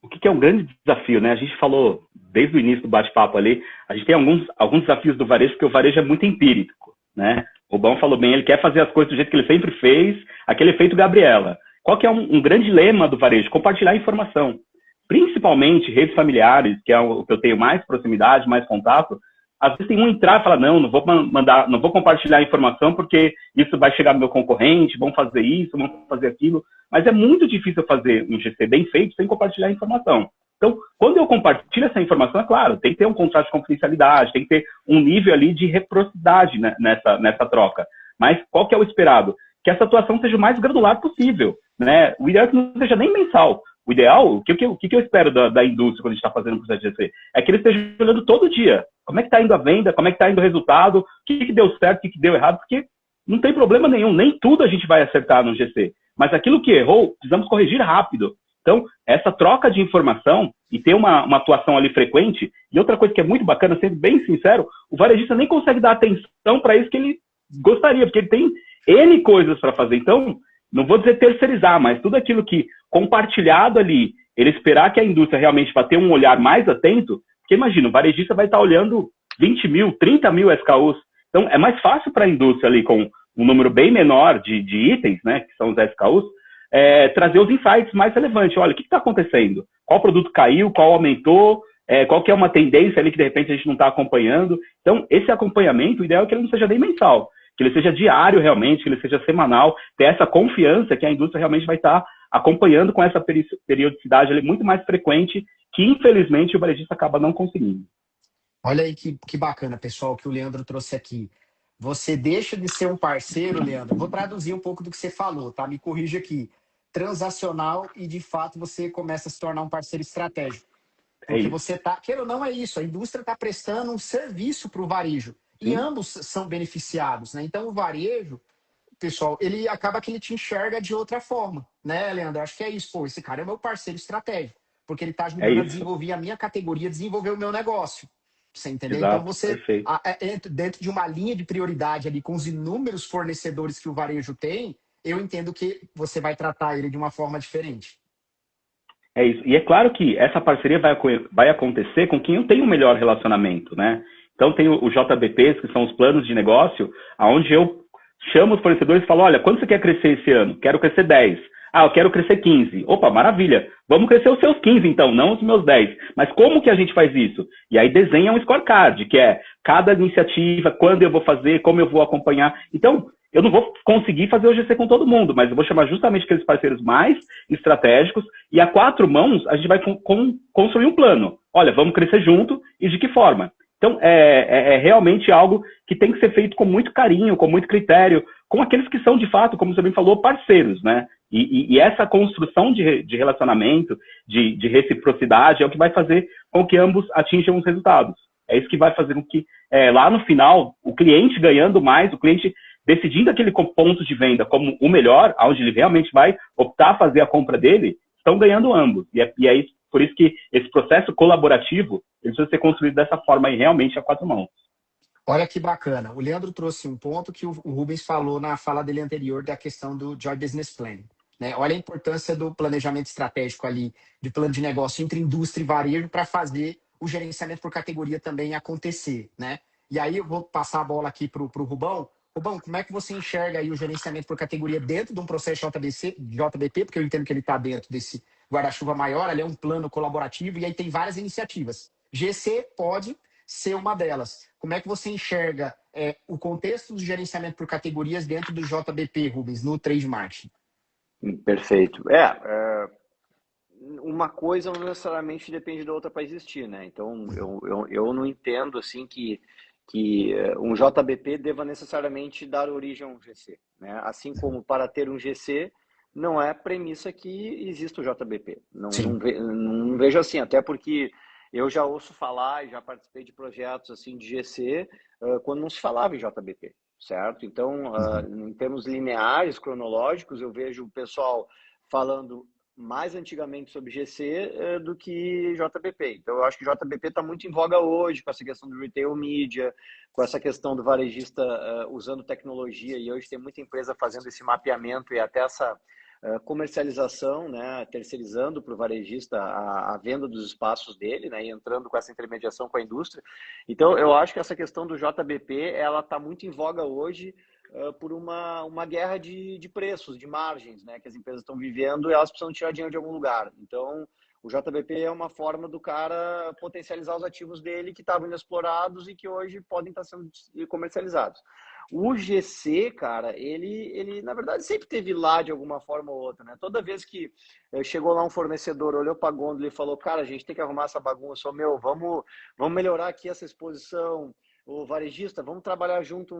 O que é um grande desafio, né? A gente falou desde o início do bate-papo ali, a gente tem alguns desafios do varejo, porque o varejo é muito empírico, né? O Rubão falou bem, ele quer fazer as coisas do jeito que ele sempre fez, aquele efeito Gabriela. Qual que é um grande lema do varejo? Compartilhar informação. Principalmente redes familiares, que é o que eu tenho mais proximidade, mais contato. Às vezes tem um entrar e falar, não vou mandar, não vou compartilhar a informação porque isso vai chegar no meu concorrente, vão fazer isso, vão fazer aquilo. Mas é muito difícil fazer um GC bem feito sem compartilhar a informação. Então, quando eu compartilho essa informação, é claro, tem que ter um contrato de confidencialidade, tem que ter um nível ali de reciprocidade, né, nessa troca. Mas qual que é o esperado? Que essa atuação seja o mais granular possível, né? O ideal é que não seja nem mensal. O ideal, o que eu espero da indústria quando a gente está fazendo o processo de GC? É que ele esteja olhando todo dia. Como é que está indo a venda? Como é que está indo o resultado? O que deu certo? O que deu errado? Porque não tem problema nenhum. Nem tudo a gente vai acertar no GC. Mas aquilo que errou, precisamos corrigir rápido. Então, essa troca de informação e ter uma atuação ali frequente. E outra coisa que é muito bacana, sendo bem sincero, o varejista nem consegue dar atenção para isso que ele gostaria, porque ele tem N coisas para fazer. Então, não vou dizer terceirizar, mas tudo aquilo que compartilhado ali, ele esperar que a indústria realmente vá ter um olhar mais atento, porque imagina, o varejista vai estar olhando 20 mil, 30 mil SKUs. Então, é mais fácil para a indústria ali, com um número bem menor de itens, né, que são os SKUs, trazer os insights mais relevantes. Olha, o que está acontecendo? Qual produto caiu? Qual aumentou? Qual que é uma tendência ali que, de repente, a gente não está acompanhando? Então, esse acompanhamento, o ideal é que ele não seja nem mensal, que ele seja diário realmente, que ele seja semanal, ter essa confiança que a indústria realmente vai estar acompanhando com essa periodicidade ali muito mais frequente, que infelizmente o varejista acaba não conseguindo. Olha aí que bacana, pessoal, que o Leandro trouxe aqui. Você deixa de ser um parceiro, Leandro, vou traduzir um pouco do que você falou, tá? Me corrija aqui. Transacional e, de fato, você começa a se tornar um parceiro estratégico. Porque você tá, queira ou não, é isso, a indústria está prestando um serviço para o varejo. E ambos são beneficiados, né? Então, o varejo, pessoal, ele acaba que ele te enxerga de outra forma, né, Leandro? Acho que é isso. Pô, esse cara é meu parceiro estratégico, porque ele está ajudando a desenvolver a minha categoria, desenvolver o meu negócio. Você entendeu? Exato, então, você, dentro de uma linha de prioridade ali, com os inúmeros fornecedores que o varejo tem, eu entendo que você vai tratar ele de uma forma diferente. É isso. E é claro que essa parceria vai acontecer com quem eu tenho um melhor relacionamento, né? Então, tem o JBPs, que são os planos de negócio, onde eu chamo os fornecedores e falo, olha, quanto você quer crescer esse ano? Quero crescer 10. Eu quero crescer 15. Opa, maravilha. Vamos crescer os seus 15, então, não os meus 10. Mas como que a gente faz isso? E aí desenha um scorecard, que é cada iniciativa, quando eu vou fazer, como eu vou acompanhar. Então, eu não vou conseguir fazer o GC com todo mundo, mas eu vou chamar justamente aqueles parceiros mais estratégicos e a 4 mãos a gente vai construir um plano. Olha, vamos crescer junto e de que forma? Então, é realmente algo que tem que ser feito com muito carinho, com muito critério, com aqueles que são, de fato, como você bem falou, parceiros, né? E essa construção de relacionamento, de reciprocidade, é o que vai fazer com que ambos atinjam os resultados. É isso que vai fazer com que, lá no final, o cliente ganhando mais, o cliente decidindo aquele ponto de venda como o melhor, onde ele realmente vai optar a fazer a compra dele, estão ganhando ambos. E é por isso que esse processo colaborativo ele precisa ser construído dessa forma aí, realmente a 4 mãos. Olha que bacana. O Leandro trouxe um ponto que o Rubens falou na fala dele anterior da questão do Joy Business Plan. Né? Olha a importância do planejamento estratégico ali, de plano de negócio entre indústria e varejo para fazer o gerenciamento por categoria também acontecer. Né? E aí eu vou passar a bola aqui para o Rubão. Rubão, como é que você enxerga aí o gerenciamento por categoria dentro de um processo JBP, porque eu entendo que ele está dentro desse guarda-chuva maior, ali é um plano colaborativo e aí tem várias iniciativas. GC pode ser uma delas. Como é que você enxerga o contexto do gerenciamento por categorias dentro do JBP, Rubens, no trade marketing? Perfeito. Uma coisa não necessariamente depende da outra para existir, né? Então, eu não entendo assim que um JBP deva necessariamente dar origem a um GC, né? Assim como para ter um GC não é premissa que exista o JBP. Não vejo assim, até porque eu já ouço falar e já participei de projetos assim de GC quando não se falava em JBP, certo? Então, em termos lineares, cronológicos, eu vejo o pessoal falando mais antigamente sobre GC do que JBP. Então, eu acho que JBP está muito em voga hoje com essa questão do retail media, com essa questão do varejista usando tecnologia, e hoje tem muita empresa fazendo esse mapeamento e até essa comercialização, né, terceirizando para o varejista a venda dos espaços dele, né, e entrando com essa intermediação com a indústria. Então, eu acho que essa questão do JBP, ela está muito em voga hoje por uma guerra de preços, de margens, né, que as empresas estão vivendo e elas precisam tirar dinheiro de algum lugar. Então, o JBP é uma forma do cara potencializar os ativos dele que estavam inexplorados e que hoje podem estar sendo comercializados. O GC, cara, ele na verdade sempre teve lá de alguma forma ou outra, né? Toda vez que chegou lá um fornecedor, olhou para a gôndola e falou, cara, a gente tem que arrumar essa bagunça, vamos melhorar aqui essa exposição, o varejista, vamos trabalhar junto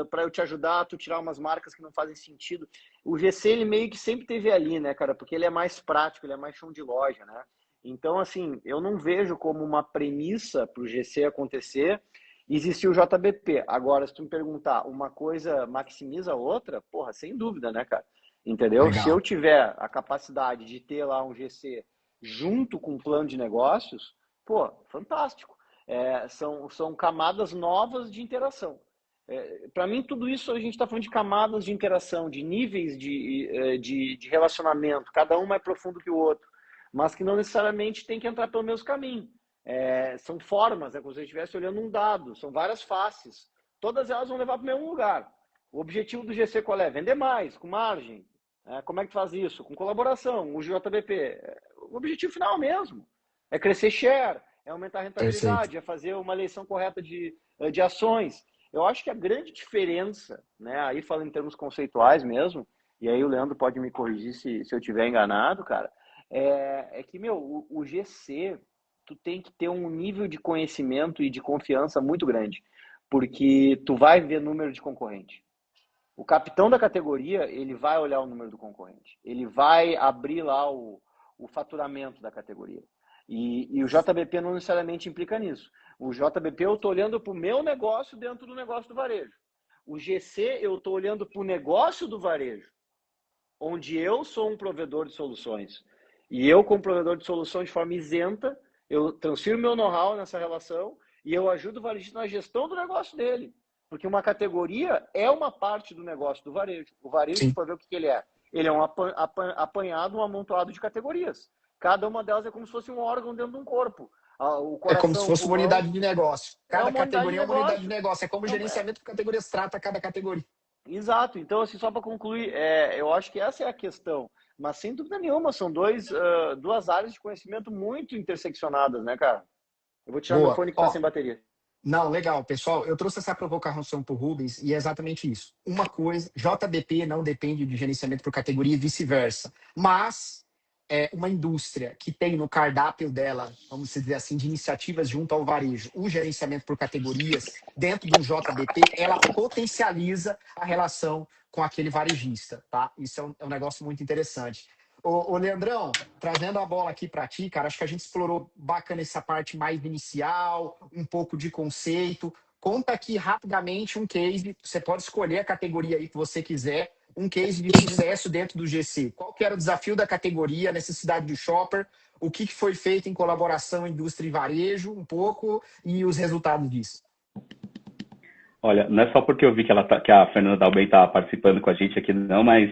para eu te ajudar a tu tirar umas marcas que não fazem sentido. O GC, ele meio que sempre teve ali, né, cara? Porque ele é mais prático, ele é mais chão de loja, né? Então, assim, eu não vejo como uma premissa para o GC acontecer existir o JBP. Agora, se tu me perguntar, uma coisa maximiza a outra, porra, sem dúvida, né, cara? Entendeu? Legal. Se eu tiver a capacidade de ter lá um GC junto com um plano de negócios, pô, fantástico. São camadas novas de interação. Para mim, tudo isso a gente está falando de camadas de interação, de níveis de relacionamento, cada um mais profundo que o outro, mas que não necessariamente tem que entrar pelo mesmo caminho. São formas, como se você estivesse olhando um dado, são várias faces, todas elas vão levar para o mesmo lugar. O objetivo do GC qual é? Vender mais, com margem. Como é que faz isso? Com colaboração, o JBP. O objetivo final mesmo é crescer share, é aumentar a rentabilidade, Perfeito. é fazer uma eleição correta de ações. Eu acho que a grande diferença, né, aí falando em termos conceituais mesmo, e aí o Leandro pode me corrigir se eu estiver enganado, cara, é que, o GC, tu tem que ter um nível de conhecimento e de confiança muito grande, porque tu vai ver número de concorrente. O capitão da categoria, ele vai olhar o número do concorrente, ele vai abrir lá o faturamento da categoria. E o JBP não necessariamente implica nisso. O JBP eu estou olhando para o meu negócio dentro do negócio do varejo. O GC eu estou olhando para o negócio do varejo, onde eu sou um provedor de soluções. E eu, como provedor de soluções, de forma isenta, eu transfiro meu know-how nessa relação e eu ajudo o varejista na gestão do negócio dele. Porque uma categoria é uma parte do negócio do varejo. O varejo, se for ver o que ele é. Ele é um apanhado, um amontoado de categorias. Cada uma delas é como se fosse um órgão dentro de um corpo. O coração, como se fosse uma unidade de negócio. Cada categoria é uma unidade de negócio. É como o gerenciamento de categorias trata cada categoria. Exato. Então, assim, só para concluir, eu acho que essa é a questão. Mas, sem dúvida nenhuma, são duas áreas de conhecimento muito interseccionadas, né, cara? Eu vou tirar o meu fone que está sem bateria. Não, legal, pessoal. Eu trouxe essa provocação para o Rubens e é exatamente isso. Uma coisa, JBP não depende de gerenciamento por categoria e vice-versa. Mas uma indústria que tem no cardápio dela, vamos dizer assim, de iniciativas junto ao varejo, o gerenciamento por categorias, dentro do JBP, ela potencializa a relação com aquele varejista, tá? Isso é um negócio muito interessante. Ô, Leandrão, trazendo a bola aqui para ti, cara, acho que a gente explorou bacana essa parte mais inicial, um pouco de conceito. Conta aqui rapidamente um case, você pode escolher a categoria aí que você quiser, um case de sucesso dentro do GC. Qual que era o desafio da categoria, a necessidade do shopper, o que foi feito em colaboração indústria e varejo, um pouco, e os resultados disso. Olha, não é só porque eu vi que a Fernanda Dalben está participando com a gente aqui, não, mas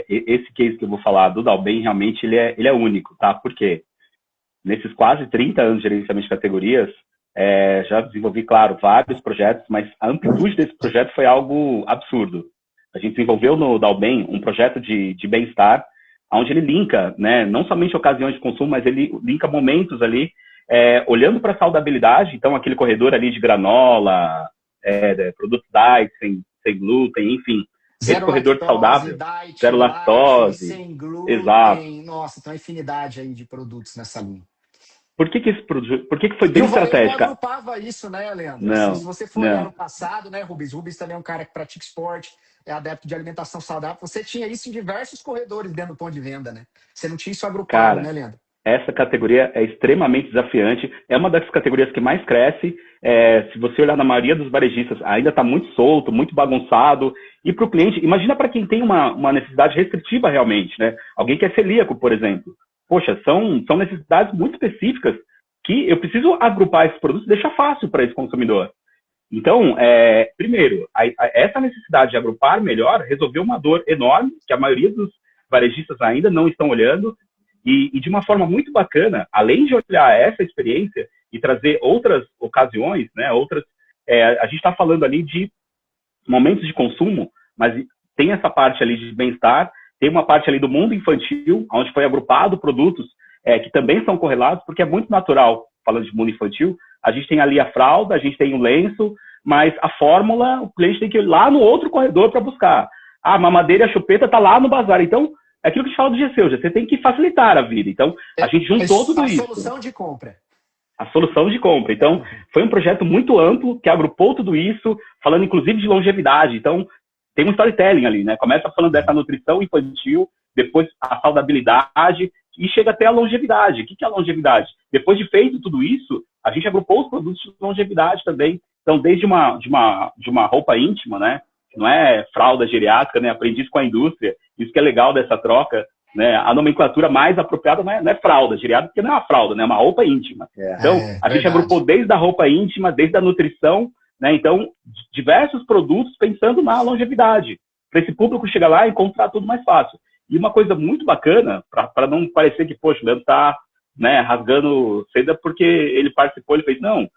esse case que eu vou falar do Dalben, realmente, ele é único, tá? Porque nesses quase 30 anos de gerenciamento de categorias, Já desenvolvi, claro, vários projetos, mas a amplitude desse projeto foi algo absurdo. A gente desenvolveu no Dalben um projeto de bem-estar, onde ele linka, né, não somente ocasiões de consumo, mas ele linka momentos ali, olhando para a saudabilidade, então aquele corredor ali de granola, produtos diet, sem glúten, enfim. Esse Zero corredor lactose, saudável, diet, zero light, lactose, sem glúten. exato. Nossa, tem uma infinidade aí de produtos nessa linha. Por que foi E bem o varejo não estratégica? agrupava isso, né, Leandro? Assim, se você for olhar no Não. passado, né, Rubens também é um cara que pratica esporte, é adepto de alimentação saudável. Você tinha isso em diversos corredores dentro do ponto de venda, né? Você não tinha isso agrupado, Cara, né, Leandro? essa categoria é extremamente desafiante, é uma das categorias que mais cresce. Se você olhar na maioria dos varejistas, ainda está muito solto, muito bagunçado. E para o cliente, imagina para quem tem uma necessidade restritiva realmente, né? Alguém que é celíaco, por exemplo. Poxa, são necessidades muito específicas que eu preciso agrupar esses produtos e deixar fácil para esse consumidor. Então, primeiro, essa necessidade de agrupar melhor resolveu uma dor enorme, que a maioria dos varejistas ainda não estão olhando, e de uma forma muito bacana, além de olhar essa experiência e trazer outras ocasiões, né, a gente está falando ali de momentos de consumo, mas tem essa parte ali de bem-estar, tem uma parte ali do mundo infantil, onde foi agrupado produtos que também são correlatos, porque é muito natural, falando de mundo infantil, a gente tem ali a fralda, a gente tem o lenço, mas a fórmula, o cliente tem que ir lá no outro corredor para buscar. A mamadeira e a chupeta tá lá no bazar. Então, é aquilo que a gente fala do GC, o GC tem que facilitar a vida. Então, a gente juntou tudo isso. A solução de compra. A solução de compra. Então, foi um projeto muito amplo, que agrupou tudo isso, falando inclusive de longevidade. Então, tem um storytelling ali, né? Começa falando dessa nutrição infantil, depois a saudabilidade, e chega até a longevidade. O que é a longevidade? Depois de feito tudo isso, a gente agrupou os produtos de longevidade também. Então, desde uma roupa íntima, né? Não é fralda geriátrica, né? Aprendi isso com a indústria. Isso que é legal dessa troca, né? A nomenclatura mais apropriada não é fralda geriátrica, porque não é uma fralda, né? É uma roupa íntima. Então, a gente agrupou desde a roupa íntima, desde a nutrição, né? Então, diversos produtos pensando na longevidade. Para esse público chegar lá e encontrar tudo mais fácil. E uma coisa muito bacana, para não parecer que, poxa, o Leandro está, né, rasgando seda porque ele participou, ele fez, não.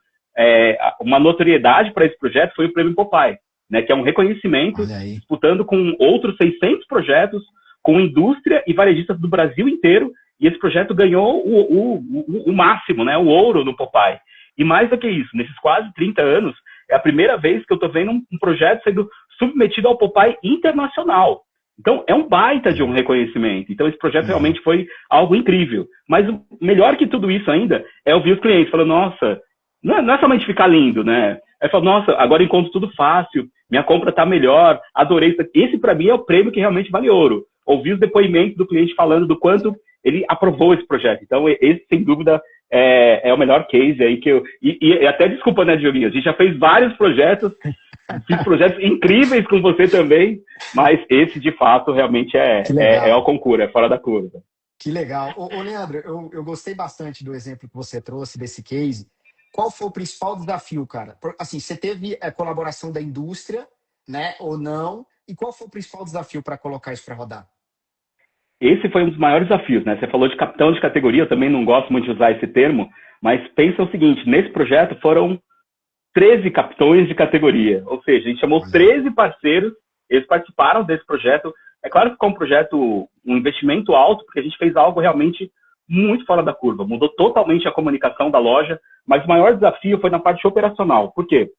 Uma notoriedade para esse projeto foi o Prêmio Popeye, né, que é um reconhecimento disputando com outros 600 projetos, com indústria e varejistas do Brasil inteiro, e esse projeto ganhou o máximo, né, o ouro no Popeye. E mais do que isso, nesses quase 30 anos, é a primeira vez que eu estou vendo um projeto sendo submetido ao Popeye internacional. Então, é um baita de um reconhecimento. Então, esse projeto realmente foi algo incrível. Mas o melhor que tudo isso ainda é ouvir os clientes falando, nossa, não é somente ficar lindo, né? É falar, nossa, agora encontro tudo fácil, minha compra está melhor, adorei isso. Esse, para mim, é o prêmio que realmente vale ouro. Ouvir os depoimentos do cliente falando do quanto ele aprovou esse projeto. Então, esse, sem dúvida, é o melhor case aí que eu... E até desculpa, né, Dioguinho? A gente já fez vários projetos, fiz projetos incríveis com você também, mas esse, de fato, realmente é ao concurso, é fora da curva. Que legal. Ô Leandro, eu gostei bastante do exemplo que você trouxe desse case. Qual foi o principal desafio, cara? Assim, você teve a colaboração da indústria, né, ou não? E qual foi o principal desafio para colocar isso para rodar? Esse foi um dos maiores desafios, né? Você falou de capitão de categoria, eu também não gosto muito de usar esse termo, mas pensa o seguinte, nesse projeto foram 13 capitões de categoria, ou seja, a gente chamou 13 parceiros, eles participaram desse projeto. É claro que ficou um projeto, um investimento alto, porque a gente fez algo realmente muito fora da curva, mudou totalmente a comunicação da loja, mas o maior desafio foi na parte operacional. Por quê?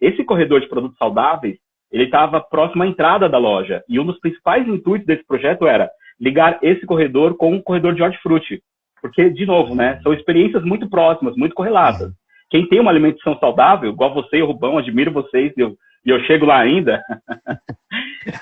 Esse corredor de produtos saudáveis, ele estava próximo à entrada da loja, e um dos principais intuitos desse projeto era ligar esse corredor com o corredor de hortifruti, porque, de novo, né, são experiências muito próximas, muito correlatas. Quem tem uma alimentação saudável, igual você e o Rubão, admiro vocês, e eu chego lá ainda,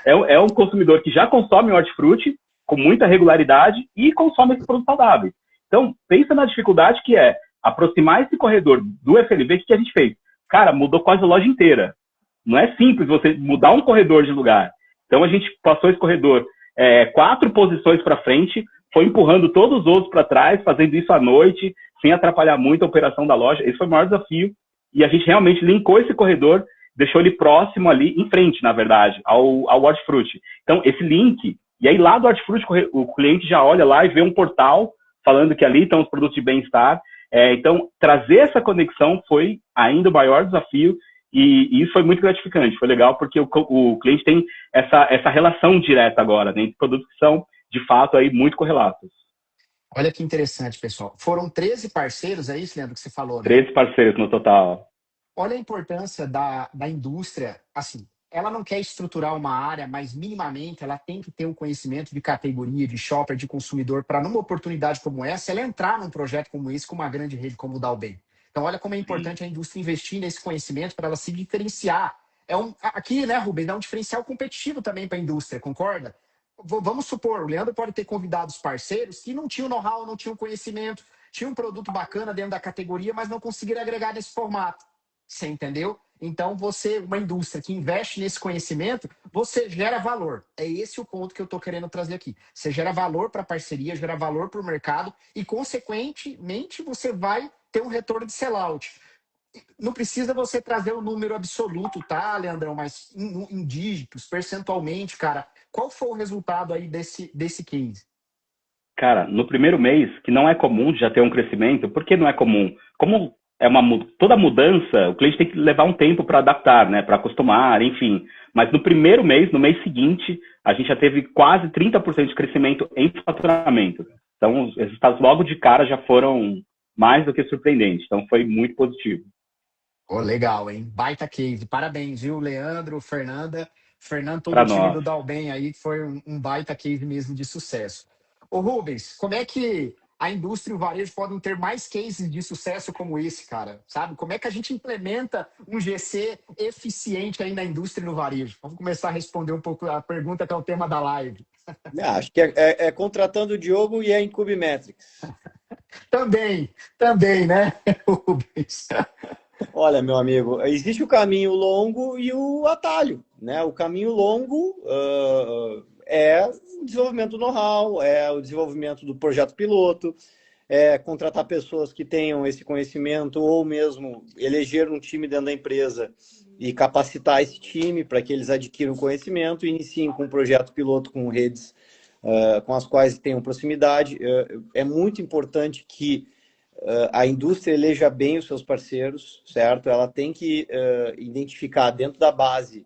é um consumidor que já consome hortifruti com muita regularidade e consome esses produtos saudáveis. Então, pensa na dificuldade que é aproximar esse corredor do FLV. O que a gente fez? Cara, mudou quase a loja inteira. Não é simples você mudar um corredor de lugar. Então, a gente passou esse corredor 4 posições para frente, foi empurrando todos os outros para trás, fazendo isso à noite, sem atrapalhar muito a operação da loja. Esse foi o maior desafio. E a gente realmente linkou esse corredor, deixou ele próximo ali, em frente, na verdade, ao hortifruti. Então, esse link, e aí lá do hortifruti, o cliente já olha lá e vê um portal falando que ali estão os produtos de bem-estar. Então, trazer essa conexão foi ainda o maior desafio e isso foi muito gratificante. Foi legal porque o cliente tem essa relação direta agora, né, entre produtos que são, de fato, aí muito correlatos. Olha que interessante, pessoal. Foram 13 parceiros, é isso, Leandro, que você falou, né? 13 parceiros no total. Olha a importância da indústria. Assim, ela não quer estruturar uma área, mas minimamente ela tem que ter um conhecimento de categoria, de shopper, de consumidor, para numa oportunidade como essa, ela entrar num projeto como esse, com uma grande rede como o Dalben. Então, olha como é importante a indústria investir nesse conhecimento para ela se diferenciar. Aqui, né, Rubens, é um diferencial competitivo também para a indústria, concorda? Vamos supor, o Leandro pode ter convidado os parceiros que não tinham know-how, não tinham conhecimento, tinha um produto bacana dentro da categoria, mas não conseguiram agregar nesse formato. Você entendeu? Então, uma indústria que investe nesse conhecimento, você gera valor. É esse o ponto que eu estou querendo trazer aqui. Você gera valor para a parceria, gera valor para o mercado e, consequentemente, você vai ter um retorno de sellout. Não precisa você trazer o número absoluto, tá, Leandrão? Mas em dígitos, percentualmente, cara, qual foi o resultado aí desse case? Cara, no primeiro mês, que não é comum já ter um crescimento, por que não é comum? Como toda mudança, o cliente tem que levar um tempo para adaptar, né, para acostumar, enfim. Mas no primeiro mês, no mês seguinte, a gente já teve quase 30% de crescimento em faturamento. Então, os resultados logo de cara já foram mais do que surpreendentes. Então, foi muito positivo. Oh, legal, hein? Baita case. Parabéns, viu, Leandro, Fernanda. Fernando, todo Para o time nós. do Dalben aí, foi um baita case mesmo de sucesso. Ô, Rubens, como é que a indústria e o varejo podem ter mais cases de sucesso como esse, cara? Sabe? Como é que a gente implementa um GC eficiente aí na indústria e no varejo? Vamos começar a responder um pouco a pergunta que é o tema da live. Acho que é contratando o Diogo e a Incubimetrics. Também, né, Rubens? Olha, meu amigo, existe o caminho longo e o atalho, né? O caminho longo é o desenvolvimento do know-how, é o desenvolvimento do projeto piloto, é contratar pessoas que tenham esse conhecimento ou mesmo eleger um time dentro da empresa e capacitar esse time para que eles adquiram conhecimento e iniciem com um projeto piloto com redes com as quais tenham proximidade. É muito importante que a indústria eleja bem os seus parceiros, certo? Ela tem que identificar dentro da base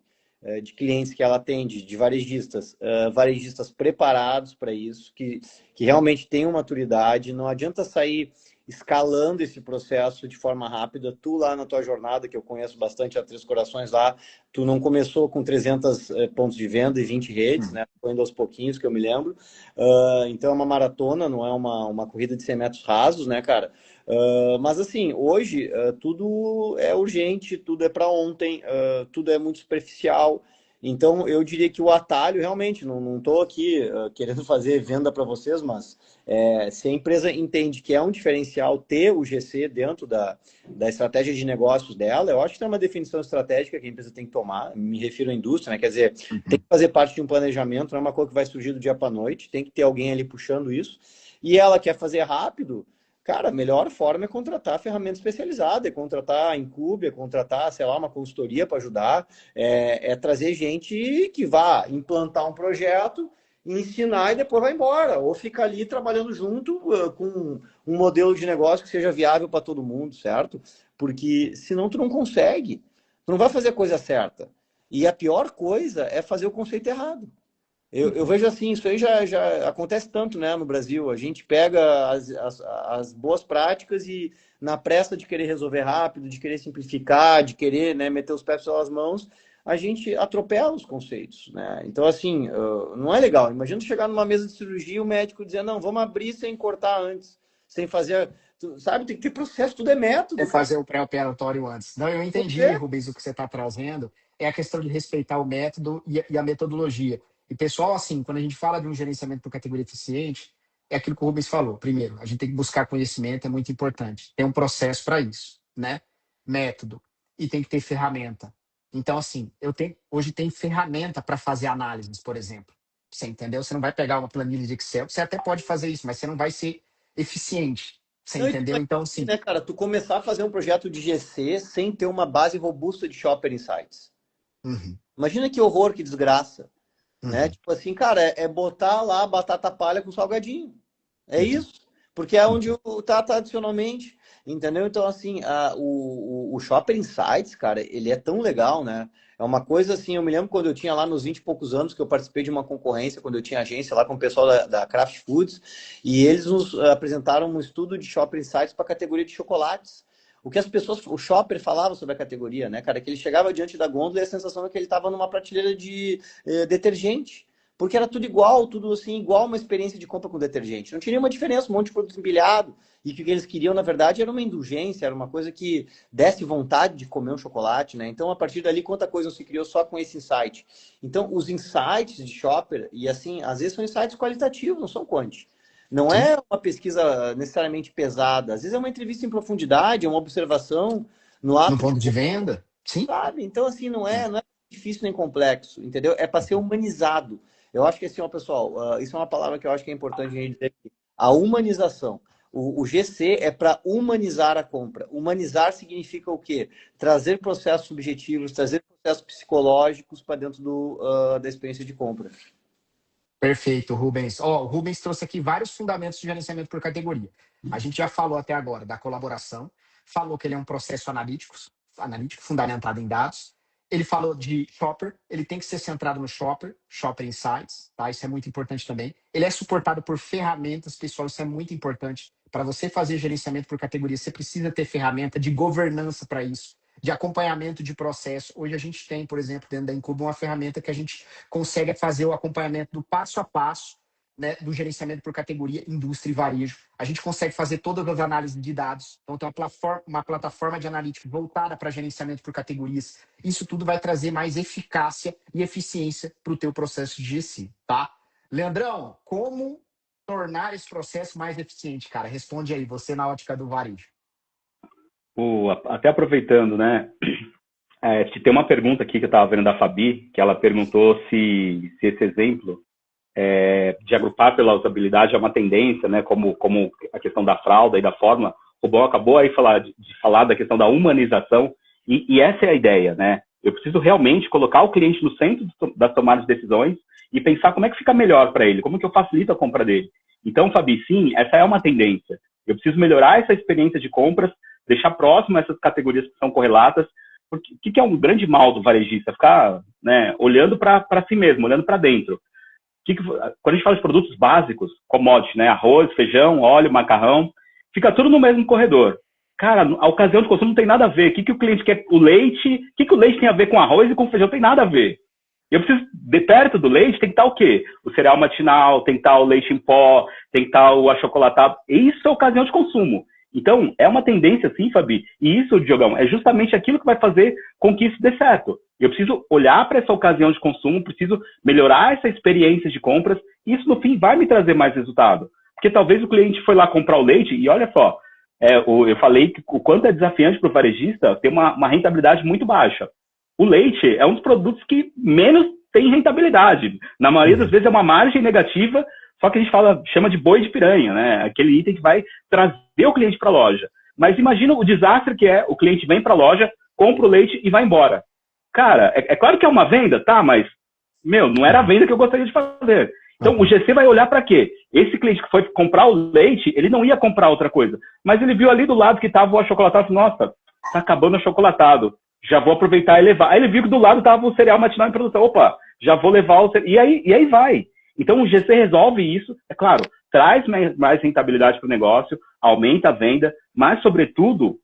de clientes que ela atende, de varejistas, varejistas preparados para isso, que realmente tenham maturidade. Não adianta sair escalando esse processo de forma rápida. Tu lá na tua jornada, que eu conheço bastante a Três Corações lá, tu não começou com 300 pontos de venda e 20 redes, né? Foi indo aos pouquinhos, que eu me lembro. Então é uma maratona, não é uma corrida de 100 metros rasos, né, cara? Mas assim, hoje tudo é urgente, tudo é para ontem, tudo é muito superficial. Então eu diria que o atalho, realmente, não estou aqui querendo fazer venda para vocês, mas se a empresa entende que é um diferencial ter o GC dentro da estratégia de negócios dela, eu acho que tem uma definição estratégica que a empresa tem que tomar, me refiro à indústria, né? Quer dizer, tem que fazer parte de um planejamento, não é uma coisa que vai surgir do dia para a noite, tem que ter alguém ali puxando isso, e ela quer fazer rápido. Cara, a melhor forma é contratar ferramenta especializada, é contratar a Incube, é contratar, sei lá, uma consultoria para ajudar, é trazer gente que vá implantar um projeto, ensinar e depois vai embora, ou fica ali trabalhando junto com um modelo de negócio que seja viável para todo mundo, certo? Porque senão tu não consegue, tu não vai fazer a coisa certa. E a pior coisa é fazer o conceito errado. Eu vejo assim, isso aí já acontece tanto, né, no Brasil. A gente pega as boas práticas e, na pressa de querer resolver rápido, de querer simplificar, de querer, né, meter os pés pelas mãos, a gente atropela os conceitos, né? Então, assim, não é legal. Imagina chegar numa mesa de cirurgia e o médico dizer, não, vamos abrir sem cortar antes, sem fazer... Sabe, tem que ter processo, tudo é método. É fazer o pré-operatório antes. Não, eu entendi, Rubens, o que você está trazendo. É a questão de respeitar o método e a metodologia. E, pessoal, assim, quando a gente fala de um gerenciamento por categoria eficiente, é aquilo que o Rubens falou. Primeiro, a gente tem que buscar conhecimento, é muito importante. Tem um processo para isso, né? Método. E tem que ter ferramenta. Então, assim, hoje tem ferramenta para fazer análises, por exemplo. Você entendeu? Você não vai pegar uma planilha de Excel, você até pode fazer isso, mas você não vai ser eficiente. Você Não, entendeu? Então, sim. né, cara, tu começar a fazer um projeto de GC sem ter uma base robusta de Shopper Insights. Uhum. Imagina que horror, que desgraça. Né? Uhum. Tipo assim, cara, é botar lá batata palha com salgadinho. É isso. Porque é onde tá tradicionalmente. Entendeu? Então, assim, o Shopper Insights, cara, ele é tão legal, né? É uma coisa assim, eu me lembro quando eu tinha lá nos 20 e poucos anos que eu participei de uma concorrência, quando eu tinha agência lá com o pessoal da Kraft Foods, e eles nos apresentaram um estudo de Shopper Insights para a categoria de chocolates. O que as pessoas, o shopper falava sobre a categoria, né, cara? Que ele chegava diante da gôndola e a sensação é que ele estava numa prateleira de detergente. Porque era tudo igual, tudo assim, igual uma experiência de compra com detergente. Não tinha nenhuma diferença, um monte de produto empilhado. E o que eles queriam, na verdade, era uma indulgência, era uma coisa que desse vontade de comer um chocolate, né? Então, a partir dali, quanta coisa se criou só com esse insight. Então, os insights de shopper, e assim, às vezes são insights qualitativos, não são quanti. Não Sim. é uma pesquisa necessariamente pesada. Às vezes é uma entrevista em profundidade, é uma observação no No ato de ponto de venda? Sim. sabe? Então, assim, não é difícil nem complexo, entendeu? É para ser humanizado. Eu acho que, assim, ó, pessoal, isso é uma palavra que eu acho que é importante a gente dizer aqui. A humanização. O GC é para humanizar a compra. Humanizar significa o quê? Trazer processos subjetivos, trazer processos psicológicos para dentro da experiência de compra. Perfeito, Rubens. Ó, o Rubens trouxe aqui vários fundamentos de gerenciamento por categoria. A gente já falou até agora da colaboração, falou que ele é um processo analítico fundamentado em dados. Ele falou de shopper, ele tem que ser centrado no shopper, shopper insights, tá? Isso é muito importante também. Ele é suportado por ferramentas, pessoal, isso é muito importante. Para você fazer gerenciamento por categoria, você precisa ter ferramenta de governança para isso, de acompanhamento de processo. Hoje a gente tem, por exemplo, dentro da Incubo, uma ferramenta que a gente consegue fazer o acompanhamento do passo a passo, né, do gerenciamento por categoria, indústria e varejo. A gente consegue fazer todas as análises de dados. Então, tem uma plataforma de analítica voltada para gerenciamento por categorias. Isso tudo vai trazer mais eficácia e eficiência para o teu processo de GC, tá? Leandrão, como tornar esse processo mais eficiente, cara? Responde aí, você na ótica do varejo. Até aproveitando, né? Tem uma pergunta aqui que eu estava vendo da Fabi, que ela perguntou se esse exemplo de agrupar pela usabilidade é uma tendência, né? Como a questão da fralda e da forma. O Bom acabou aí de falar da questão da humanização, e essa é a ideia, né? Eu preciso realmente colocar o cliente no centro das tomadas de decisões e pensar como é que fica melhor para ele, como que eu facilito a compra dele. Então, Fabi, sim, essa é uma tendência. Eu preciso melhorar essa experiência de compras, deixar próximo essas categorias que são correlatas, porque o que é um grande mal do varejista? Ficar, né, olhando para si mesmo, olhando para dentro. Quando a gente fala de produtos básicos, commodity, né, arroz, feijão, óleo, macarrão, fica tudo no mesmo corredor. Cara, a ocasião de consumo não tem nada a ver. O que o cliente quer? O leite, o que o leite tem a ver com arroz e com feijão? Tem nada a ver. Eu preciso, de perto do leite, tem que estar o quê? O cereal matinal, tem que estar o leite em pó, tem que estar o achocolatado. Isso é a ocasião de consumo. Então, é uma tendência, sim, Fabi. E isso, Diogão, é justamente aquilo que vai fazer com que isso dê certo. Eu preciso olhar para essa ocasião de consumo, preciso melhorar essa experiência de compras. E isso, no fim, vai me trazer mais resultado. Porque talvez o cliente foi lá comprar o leite e, olha só, eu falei que o quanto é desafiante para o varejista ter uma rentabilidade muito baixa. O leite é um dos produtos que menos tem rentabilidade. Na maioria das vezes é uma margem negativa, só que a gente chama de boi de piranha, né? Aquele item que vai trazer o cliente para a loja. Mas imagina o desastre que é: o cliente vem para a loja, compra o leite e vai embora. Cara, é claro que é uma venda, tá? Mas, não era a venda que eu gostaria de fazer. Então, o GC vai olhar para quê? Esse cliente que foi comprar o leite, ele não ia comprar outra coisa. Mas ele viu ali do lado que estava o achocolatado. Nossa, tá acabando o achocolatado. Já vou aproveitar e levar. Aí ele viu que do lado estava o cereal matinal em produção. Opa, já vou levar o cereal. E aí vai. Então, o GC resolve isso. É claro, traz mais rentabilidade para o negócio, aumenta a venda, mas, sobretudo,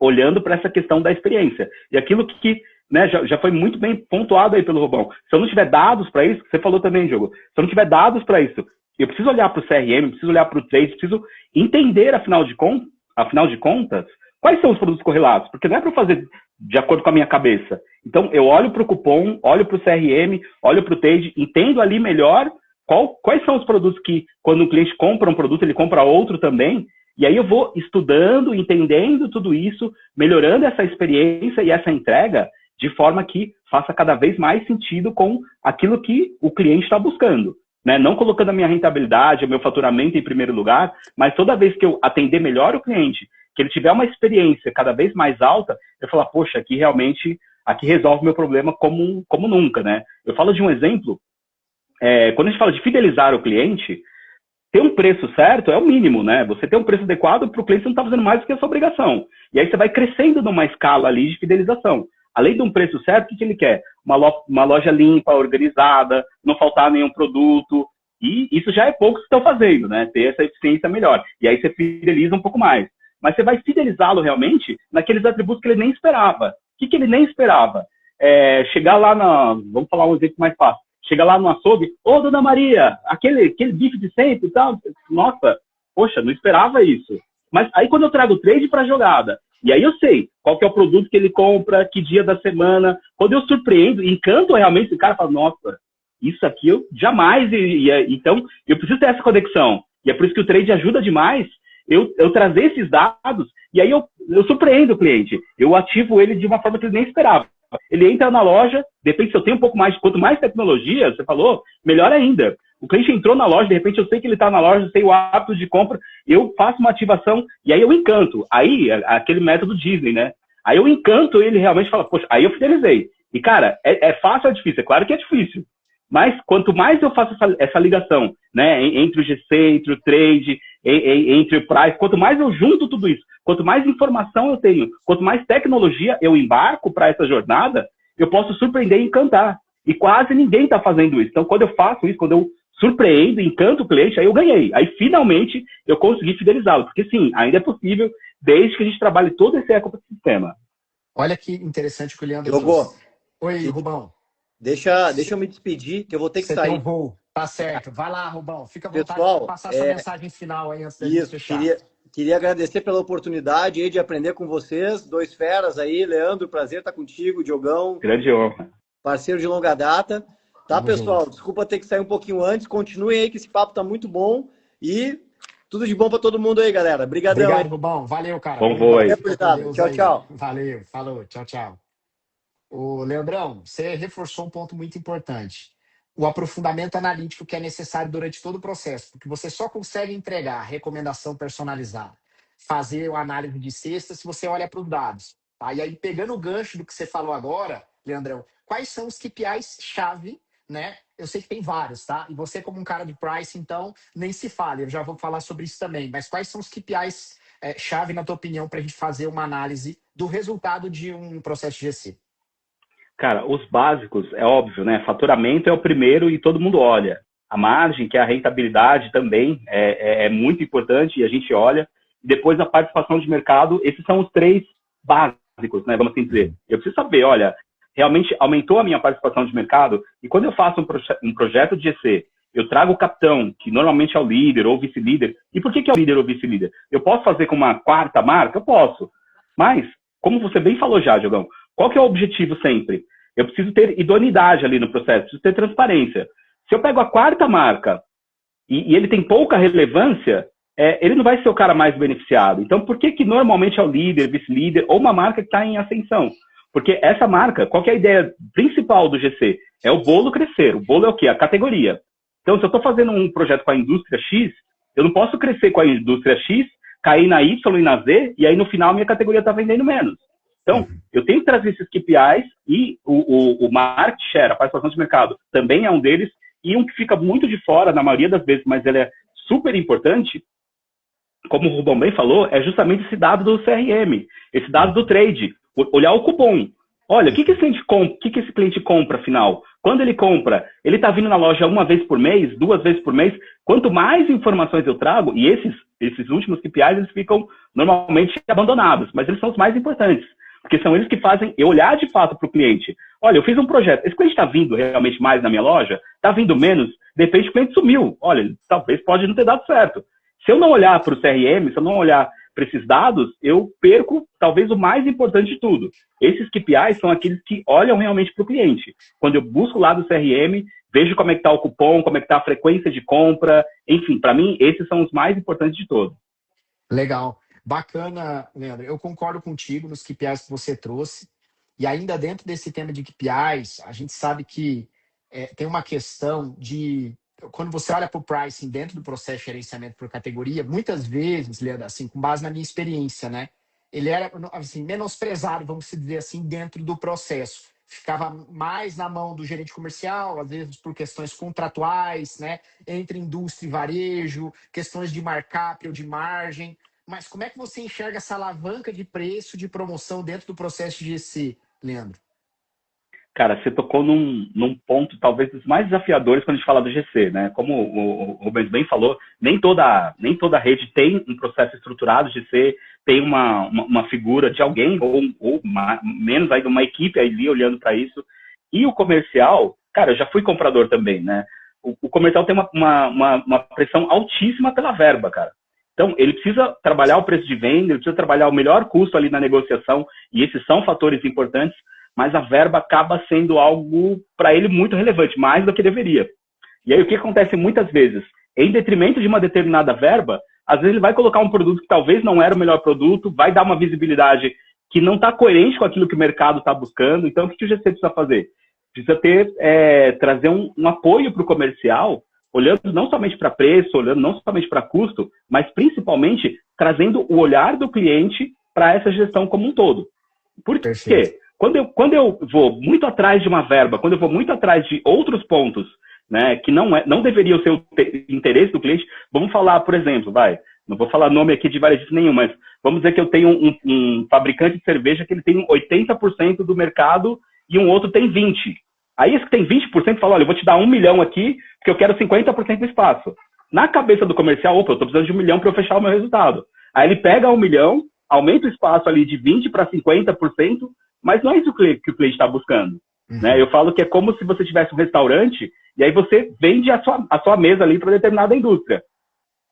olhando para essa questão da experiência. E aquilo que né, já foi muito bem pontuado aí pelo Rubão. Se eu não tiver dados para isso, que você falou também, Diogo, se eu não tiver dados para isso, eu preciso olhar para o CRM, preciso olhar para o trade, preciso entender, afinal de contas, quais são os produtos correlatos, porque não é para eu fazer de acordo com a minha cabeça. Então, eu olho para o cupom, olho para o CRM, olho para o trade, entendo ali melhor quais são os produtos que, quando o cliente compra um produto, ele compra outro também, e aí eu vou estudando, entendendo tudo isso, melhorando essa experiência e essa entrega, de forma que faça cada vez mais sentido com aquilo que o cliente está buscando. Né? Não colocando a minha rentabilidade, o meu faturamento em primeiro lugar, mas toda vez que eu atender melhor o cliente, que ele tiver uma experiência cada vez mais alta, eu falar, poxa, aqui realmente, aqui resolve o meu problema como nunca. Né? Eu falo de um exemplo, quando a gente fala de fidelizar o cliente, ter um preço certo é o mínimo, né? Você ter um preço adequado para o cliente, você não está fazendo mais do que a sua obrigação. E aí você vai crescendo numa escala ali de fidelização. Além de um preço certo, o que ele quer? Uma loja limpa, organizada, não faltar nenhum produto. E isso já é pouco que estão fazendo, né? Ter essa eficiência melhor. E aí você fideliza um pouco mais. Mas você vai fidelizá-lo realmente naqueles atributos que ele nem esperava. O que ele nem esperava? Chegar lá vamos falar um exemplo mais fácil. Chega lá no açougue, ô, dona Maria, aquele bife de sempre e tal. Nossa, poxa, não esperava isso. Mas aí quando eu trago o trade para a jogada, e aí eu sei qual que é o produto que ele compra, que dia da semana, quando eu surpreendo, encanto realmente esse cara, fala, nossa, isso aqui eu jamais então, eu preciso ter essa conexão. E é por isso que o trade ajuda demais eu trazer esses dados, e aí eu surpreendo o cliente. Eu ativo ele de uma forma que ele nem esperava. Ele entra na loja, de repente se eu tenho um pouco mais, quanto mais tecnologia, você falou, melhor ainda. O cliente entrou na loja, de repente eu sei que ele está na loja, eu sei o hábito de compra, eu faço uma ativação e aí eu encanto. Aí, aquele método Disney, né? Aí eu encanto ele realmente fala, poxa, aí eu fidelizei. E cara, é fácil ou é difícil? É claro que é difícil. Mas quanto mais eu faço essa ligação, né, entre o GC, entre o trade, entre o price, quanto mais eu junto tudo isso, quanto mais informação eu tenho, quanto mais tecnologia eu embarco para essa jornada, eu posso surpreender e encantar. E quase ninguém está fazendo isso. Então, quando eu faço isso, quando eu surpreendo, encanto o cliente, aí eu ganhei. Aí, finalmente, eu consegui fidelizá-lo. Porque, sim, ainda é possível, desde que a gente trabalhe todo esse ecossistema. Olha que interessante que o Leandro Diogo, trouxe. Oi, Rubão. deixa eu me despedir, que eu vou ter que Você sair. tem um voo. Tá certo. Vai lá, Rubão. Fica à vontade Pessoal, para passar sua mensagem final aí antes da gente fechar. Queria agradecer pela oportunidade aí de aprender com vocês, dois feras aí. Leandro, prazer estar contigo, Diogão. Grande honra. Parceiro de longa data. Tá, Tamo pessoal? junto. Desculpa ter que sair um pouquinho antes. Continuem aí que esse papo tá muito bom. E tudo de bom para todo mundo aí, galera. Obrigadão. Obrigado, Rubão. Valeu, cara. Bom voo aí. Tchau, tchau. Valeu, falou, tchau, tchau. Ô, Leandrão, você reforçou um ponto muito importante. O aprofundamento analítico que é necessário durante todo o processo, porque você só consegue entregar recomendação personalizada, fazer uma análise de cesta se você olha para os dados. Tá? E aí, pegando o gancho do que você falou agora, Leandrão, quais são os KPIs-chave, né? Eu sei que tem vários, tá? E você, como um cara de price, então, nem se fala, eu já vou falar sobre isso também. Mas quais são os KPIs-chave, na tua opinião, para a gente fazer uma análise do resultado de um processo de GC? Cara, os básicos, é óbvio, né? Faturamento é o primeiro e todo mundo olha. A margem, que é a rentabilidade também, é muito importante e a gente olha. Depois a participação de mercado, esses são os três básicos, né? Vamos assim dizer. Eu preciso saber, olha, realmente aumentou a minha participação de mercado e quando eu faço um projeto de GC, eu trago o capitão, que normalmente é o líder ou vice-líder. E por que é o líder ou vice-líder? Eu posso fazer com uma quarta marca? Eu posso. Mas, como você bem falou já, Diogão, qual que é o objetivo sempre? Eu preciso ter idoneidade ali no processo, preciso ter transparência. Se eu pego a quarta marca e ele tem pouca relevância, ele não vai ser o cara mais beneficiado. Então, por que normalmente é o líder, vice-líder ou uma marca que está em ascensão? Porque essa marca, qual que é a ideia principal do GC? É o bolo crescer. O bolo é o quê? A categoria. Então, se eu estou fazendo um projeto com a indústria X, eu não posso crescer com a indústria X, cair na Y e na Z, e aí no final minha categoria está vendendo menos. Então, eu tenho que trazer esses KPIs e o market share, a participação de mercado, também é um deles. E um que fica muito de fora, na maioria das vezes, mas ele é super importante, como o Rubão bem falou, é justamente esse dado do CRM, esse dado do trade, olhar o cupom. Olha, o que esse cliente compra, afinal? Quando ele compra, ele está vindo na loja uma vez por mês, 2 vezes por mês. Quanto mais informações eu trago, e esses últimos KPIs, eles ficam normalmente abandonados, mas eles são os mais importantes. Porque são eles que fazem eu olhar de fato para o cliente. Olha, eu fiz um projeto. Esse cliente está vindo realmente mais na minha loja? Está vindo menos? De repente o cliente sumiu. Olha, talvez pode não ter dado certo. Se eu não olhar para o CRM, se eu não olhar para esses dados, eu perco talvez o mais importante de tudo. Esses KPIs são aqueles que olham realmente para o cliente. Quando eu busco lá do CRM, vejo como é que está o cupom, como é que está a frequência de compra. Enfim, para mim, esses são os mais importantes de todos. Legal. Bacana, Leandro. Eu concordo contigo nos KPIs que você trouxe. E ainda dentro desse tema de KPIs, a gente sabe que tem uma questão de... Quando você olha para o pricing dentro do processo de gerenciamento por categoria, muitas vezes, Leandro, assim, com base na minha experiência, né? Ele era assim, menosprezado, vamos dizer assim, dentro do processo. ficava mais na mão do gerente comercial, às vezes por questões contratuais, né, entre indústria e varejo, questões de markup ou de margem. Mas como é que você enxerga essa alavanca de preço, de promoção dentro do processo de GC, Leandro? Cara, você tocou num ponto talvez dos mais desafiadores quando a gente fala do GC, né? Como o Rubens bem falou, nem toda rede tem um processo estruturado. GC tem uma figura de alguém, ou menos ainda uma equipe ali olhando para isso. E o comercial, cara, eu já fui comprador também, né? O comercial tem uma pressão altíssima pela verba, cara. Então, ele precisa trabalhar o preço de venda, ele precisa trabalhar o melhor custo ali na negociação, e esses são fatores importantes, mas a verba acaba sendo algo para ele muito relevante, mais do que deveria. E aí o que acontece muitas vezes? Em detrimento de uma determinada verba, às vezes ele vai colocar um produto que talvez não era o melhor produto, vai dar uma visibilidade que não está coerente com aquilo que o mercado está buscando. Então, o que o GC precisa fazer? Precisa trazer um apoio para o comercial, olhando não somente para preço, olhando não somente para custo, mas principalmente trazendo o olhar do cliente para essa gestão como um todo. Por quê? Quando eu vou muito atrás de uma verba, quando eu vou muito atrás de outros pontos, né, que não deveriam ser o interesse do cliente, vamos falar, por exemplo, não vou falar nome aqui de varejista nenhum, mas vamos dizer que eu tenho um fabricante de cerveja que ele tem 80% do mercado e um outro tem 20%. Aí esse que tem 20% fala, olha, eu vou te dar 1 milhão aqui, porque eu quero 50% do espaço. Na cabeça do comercial, eu estou precisando de 1 milhão para eu fechar o meu resultado. Aí ele pega 1 milhão, aumenta o espaço ali de 20% para 50%, mas não é isso que o cliente está buscando. Né? Eu falo que é como se você tivesse um restaurante e aí você vende a sua mesa ali para determinada indústria.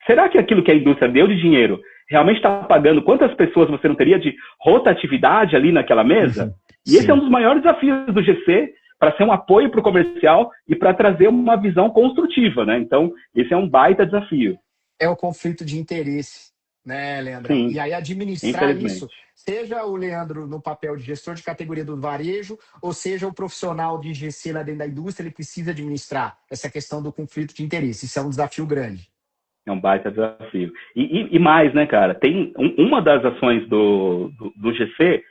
Será que aquilo que a indústria deu de dinheiro realmente está pagando? Quantas pessoas você não teria de rotatividade ali naquela mesa? E esse é um dos maiores desafios do GC, para ser um apoio para o comercial e para trazer uma visão construtiva, né? Então, esse é um baita desafio. É o conflito de interesse, né, Leandro? Sim, E aí administrar isso, seja o Leandro no papel de gestor de categoria do varejo, ou seja o profissional de GC lá dentro da indústria, ele precisa administrar essa questão do conflito de interesse. Isso é um desafio grande. É um baita desafio. E mais, né, cara? Tem uma das ações do GC,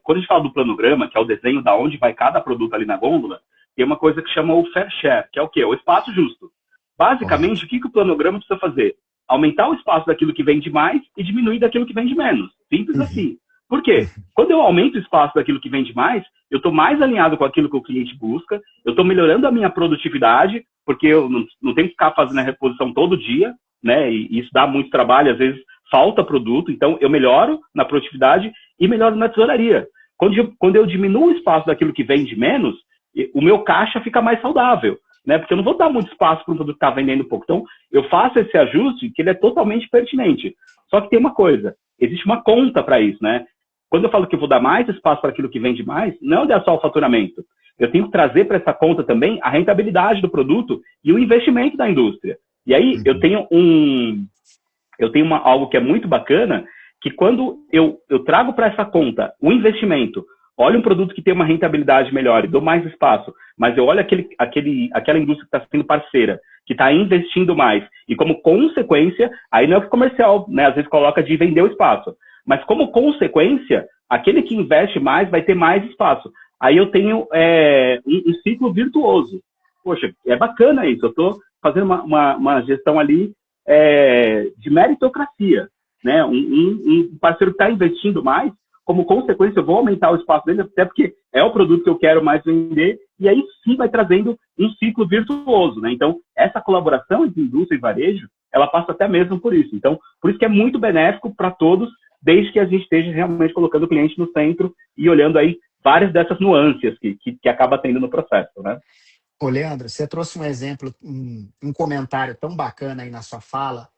quando a gente fala do planograma, que é o desenho da onde vai cada produto ali na gôndola, tem uma coisa que chama o fair share, que é o quê? O espaço justo. Basicamente, o que o planograma precisa fazer? Aumentar o espaço daquilo que vende mais e diminuir daquilo que vende menos. Simples assim. Por quê? Quando eu aumento o espaço daquilo que vende mais, eu estou mais alinhado com aquilo que o cliente busca, eu estou melhorando a minha produtividade, porque eu não tenho que ficar fazendo a reposição todo dia, né? E isso dá muito trabalho, às vezes falta produto, então eu melhoro na produtividade e melhoro na tesouraria. Quando eu diminuo o espaço daquilo que vende menos, o meu caixa fica mais saudável, né? Porque eu não vou dar muito espaço para um produto que está vendendo pouco. Então, eu faço esse ajuste que ele é totalmente pertinente. Só que tem uma coisa, existe uma conta para isso, né? Quando eu falo que eu vou dar mais espaço para aquilo que vende mais, não é olhar só o faturamento. Eu tenho que trazer para essa conta também a rentabilidade do produto e o investimento da indústria. E aí, eu tenho algo que é muito bacana, que quando eu trago para essa conta o investimento, olho um produto que tem uma rentabilidade melhor e dou mais espaço, mas eu olho aquela indústria que está sendo parceira, que está investindo mais, e como consequência, aí não é o que o comercial, né, às vezes coloca de vender o espaço, mas como consequência, aquele que investe mais vai ter mais espaço. Aí eu tenho um ciclo virtuoso. Poxa, é bacana isso, eu estou fazendo uma gestão ali de meritocracia, né? Um parceiro que está investindo mais, como consequência, eu vou aumentar o espaço dele, até porque é o produto que eu quero mais vender, e aí sim vai trazendo um ciclo virtuoso, né? Então, essa colaboração entre indústria e varejo, ela passa até mesmo por isso. Então, por isso que é muito benéfico para todos, desde que a gente esteja realmente colocando o cliente no centro e olhando aí várias dessas nuances que acaba tendo no processo, né? Ô, Leandro, você trouxe um exemplo, um comentário tão bacana aí na sua fala,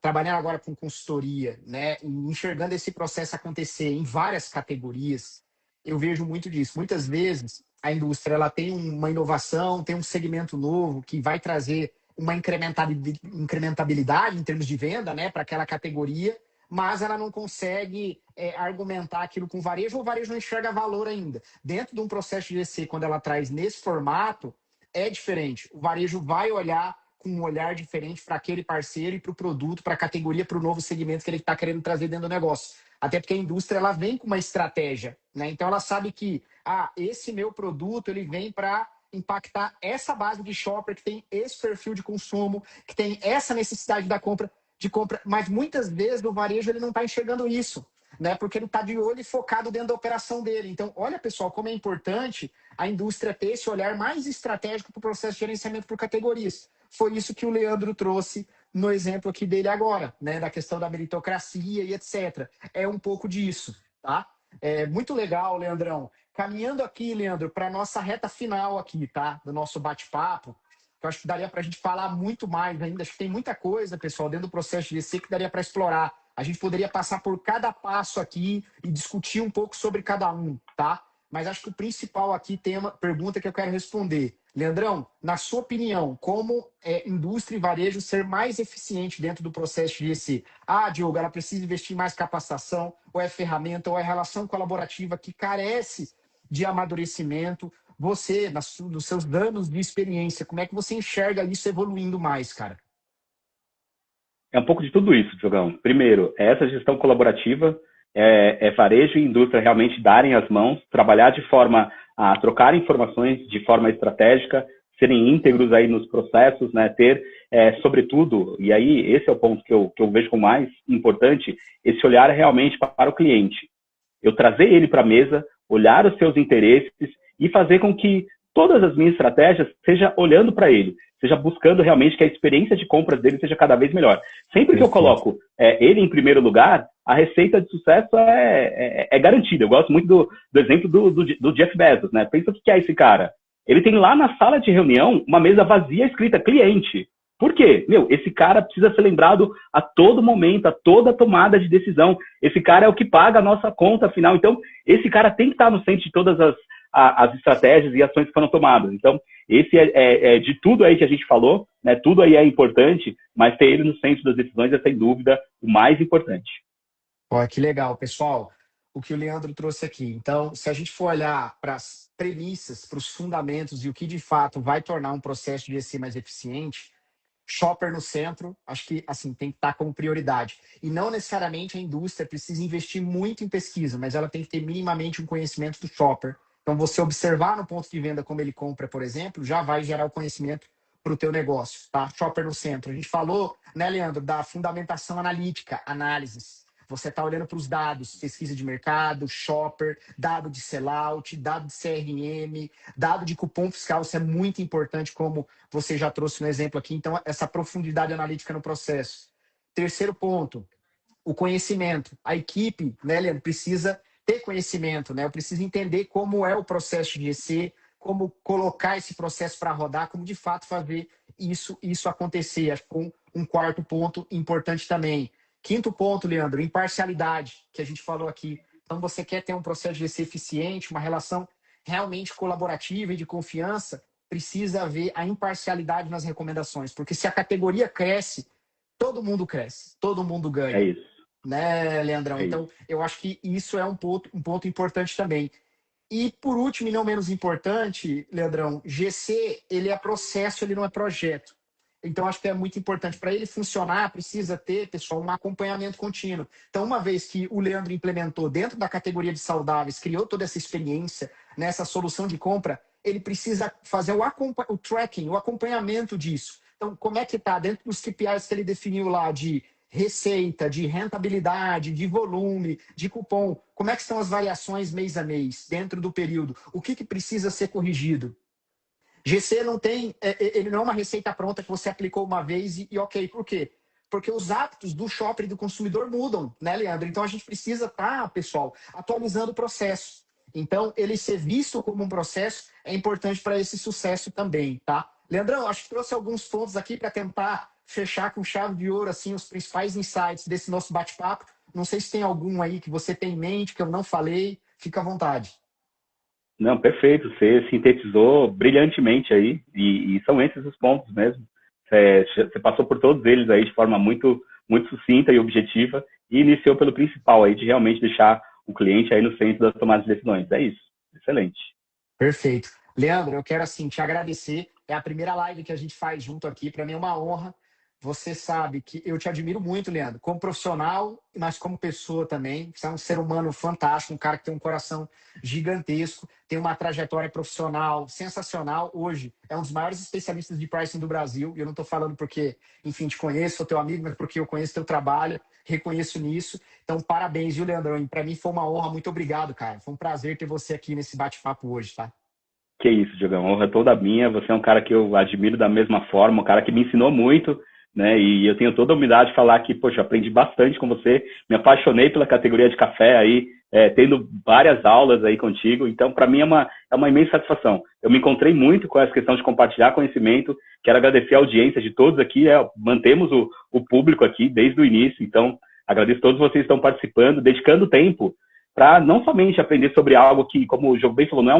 trabalhando agora com consultoria, né, e enxergando esse processo acontecer em várias categorias, eu vejo muito disso. Muitas vezes a indústria ela tem uma inovação, tem um segmento novo que vai trazer uma incrementabilidade em termos de venda, né, para aquela categoria, mas ela não consegue argumentar aquilo com o varejo, ou o varejo não enxerga valor ainda. Dentro de um processo de GC, quando ela traz nesse formato, é diferente. O varejo vai olhar com um olhar diferente para aquele parceiro e para o produto, para a categoria, para o novo segmento que ele está querendo trazer dentro do negócio. Até porque a indústria ela vem com uma estratégia, né? Então ela sabe que esse meu produto ele vem para impactar essa base de shopper que tem esse perfil de consumo, que tem essa necessidade de compra, mas muitas vezes no varejo ele não está enxergando isso, né? Porque ele está de olho e focado dentro da operação dele. Então, olha, pessoal, como é importante a indústria ter esse olhar mais estratégico para o processo de gerenciamento por categorias. Foi isso que o Leandro trouxe no exemplo aqui dele agora, né? Da questão da meritocracia e etc. É um pouco disso, tá? É muito legal, Leandrão. Caminhando aqui, Leandro, para a nossa reta final aqui, tá? Do nosso bate-papo, que eu acho que daria para a gente falar muito mais ainda. Acho que tem muita coisa, pessoal, dentro do processo de GC que daria para explorar. A gente poderia passar por cada passo aqui e discutir um pouco sobre cada um, tá? Mas acho que o principal aqui tem uma pergunta que eu quero responder. Leandrão, na sua opinião, como é indústria e varejo ser mais eficiente dentro do processo de GC? Diogo, ela precisa investir mais capacitação, ou é ferramenta, ou é relação colaborativa que carece de amadurecimento? Você, nos seus anos de experiência, como é que você enxerga isso evoluindo mais, cara? É um pouco de tudo isso, Diogão. Primeiro, é essa gestão colaborativa, é varejo e indústria realmente darem as mãos, trabalhar de forma a trocar informações de forma estratégica, serem íntegros aí nos processos, né? Ter, sobretudo, e aí esse é o ponto que eu vejo como mais importante, esse olhar realmente para o cliente. Eu trazer ele para a mesa, olhar os seus interesses e fazer com que todas as minhas estratégias seja olhando para ele, seja buscando realmente que a experiência de compras dele seja cada vez melhor. Sempre que eu coloco ele em primeiro lugar, a receita de sucesso é garantida. Eu gosto muito do exemplo do Jeff Bezos, né? Pensa o que é esse cara. Ele tem lá na sala de reunião uma mesa vazia escrita cliente. Por quê? Esse cara precisa ser lembrado a todo momento, a toda tomada de decisão. Esse cara é o que paga a nossa conta final. Então, esse cara tem que estar no centro de todas as estratégias e ações que foram tomadas. Então, esse de tudo aí que a gente falou, né? Tudo aí é importante, mas ter ele no centro das decisões é, sem dúvida, o mais importante. Pô, que legal, pessoal, o que o Leandro trouxe aqui. Então, se a gente for olhar para as premissas, para os fundamentos e o que de fato vai tornar um processo de GC mais eficiente, shopper no centro, acho que assim tem que estar como prioridade. E não necessariamente a indústria precisa investir muito em pesquisa, mas ela tem que ter minimamente um conhecimento do shopper. Então, você observar no ponto de venda como ele compra, por exemplo, já vai gerar o conhecimento para o teu negócio, tá? Shopper no centro. A gente falou, né, Leandro, da fundamentação analítica, análises. Você está olhando para os dados, pesquisa de mercado, shopper, dado de sellout, dado de CRM, dado de cupom fiscal, isso é muito importante, como você já trouxe no exemplo aqui. Então, essa profundidade analítica no processo. Terceiro ponto, o conhecimento. A equipe, né, Leandro, precisa ter conhecimento, né? Eu preciso entender como é o processo de GC, como colocar esse processo para rodar, como de fato fazer isso acontecer. Acho que um quarto ponto importante também. Quinto ponto, Leandro, imparcialidade, que a gente falou aqui. Então, você quer ter um processo de GC eficiente, uma relação realmente colaborativa e de confiança, precisa haver a imparcialidade nas recomendações, porque se a categoria cresce, todo mundo cresce, todo mundo ganha. É isso. Né, Leandrão? Então, eu acho que isso é um ponto importante também. E, por último, e não menos importante, Leandrão, GC, ele é processo, ele não é projeto. Então, acho que é muito importante. Para ele funcionar, precisa ter, pessoal, um acompanhamento contínuo. Então, uma vez que o Leandro implementou dentro da categoria de saudáveis, criou toda essa experiência, nessa solução de compra, ele precisa fazer o tracking, o acompanhamento disso. Então, como é que está dentro dos KPIs que ele definiu lá de receita, de rentabilidade, de volume, de cupom? Como é que estão as variações mês a mês, dentro do período? O que precisa ser corrigido? GC não tem, ele não é uma receita pronta que você aplicou uma vez e ok. Por quê? Porque os hábitos do shopper e do consumidor mudam, né, Leandro? Então a gente precisa estar, pessoal, atualizando o processo. Então, ele ser visto como um processo é importante para esse sucesso também, tá? Leandrão, acho que trouxe alguns pontos aqui para tentar fechar com chave de ouro, assim, os principais insights desse nosso bate-papo. Não sei se tem algum aí que você tem em mente, que eu não falei. Fica à vontade. Não, perfeito. Você sintetizou brilhantemente aí, e são esses os pontos mesmo. Você passou por todos eles aí de forma muito, muito sucinta e objetiva e iniciou pelo principal aí, de realmente deixar o cliente aí no centro das tomadas de decisões. É isso. Excelente. Perfeito. Leandro, eu quero assim te agradecer é a primeira live que a gente faz junto aqui. Para mim é uma honra. Você sabe que eu te admiro muito, Leandro, como profissional, mas como pessoa também. Você é um ser humano fantástico, um cara que tem um coração gigantesco, tem uma trajetória profissional sensacional. Hoje é um dos maiores especialistas de pricing do Brasil. E eu não estou falando porque, enfim, te conheço, sou teu amigo, mas porque eu conheço teu trabalho, reconheço nisso. Então, parabéns, viu, Leandrão? Para mim foi uma honra. Muito obrigado, cara. Foi um prazer ter você aqui nesse bate-papo hoje, tá? Que isso, Diogão, honra toda minha. Você é um cara que eu admiro da mesma forma, um cara que me ensinou muito, né? E eu tenho toda a humildade de falar que, poxa, aprendi bastante com você, me apaixonei pela categoria de café aí, tendo várias aulas aí contigo. Então, para mim é uma imensa satisfação. Eu me encontrei muito com essa questão de compartilhar conhecimento. Quero agradecer a audiência de todos aqui, mantemos o público aqui desde o início. Então, agradeço a todos vocês que estão participando, dedicando tempo para não somente aprender sobre algo que, como o Diogo bem falou, não é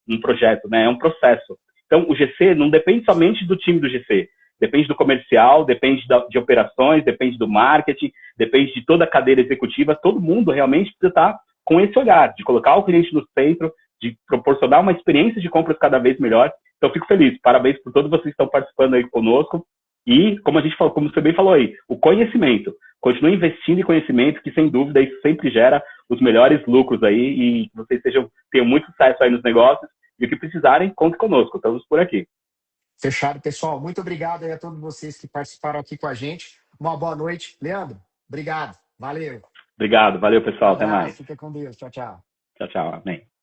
um projeto, né? É um processo. Então, o GC não depende somente do time do GC, depende do comercial, depende de operações, depende do marketing, depende de toda a cadeira executiva. Todo mundo realmente precisa estar com esse olhar, de colocar o cliente no centro, de proporcionar uma experiência de compras cada vez melhor. Então, fico feliz. Parabéns por todos vocês que estão participando aí conosco. E, como a gente falou, como você bem falou aí, o conhecimento. Continue investindo em conhecimento, que sem dúvida isso sempre gera os melhores lucros aí, e que vocês tenham muito sucesso aí nos negócios. E o que precisarem, conte conosco. Estamos por aqui. Fechado, pessoal. Muito obrigado aí a todos vocês que participaram aqui com a gente. Uma boa noite. Leandro, obrigado. Valeu. Obrigado. Valeu, pessoal. Até mais. Fica com Deus. Tchau, tchau. Tchau, tchau. Amém.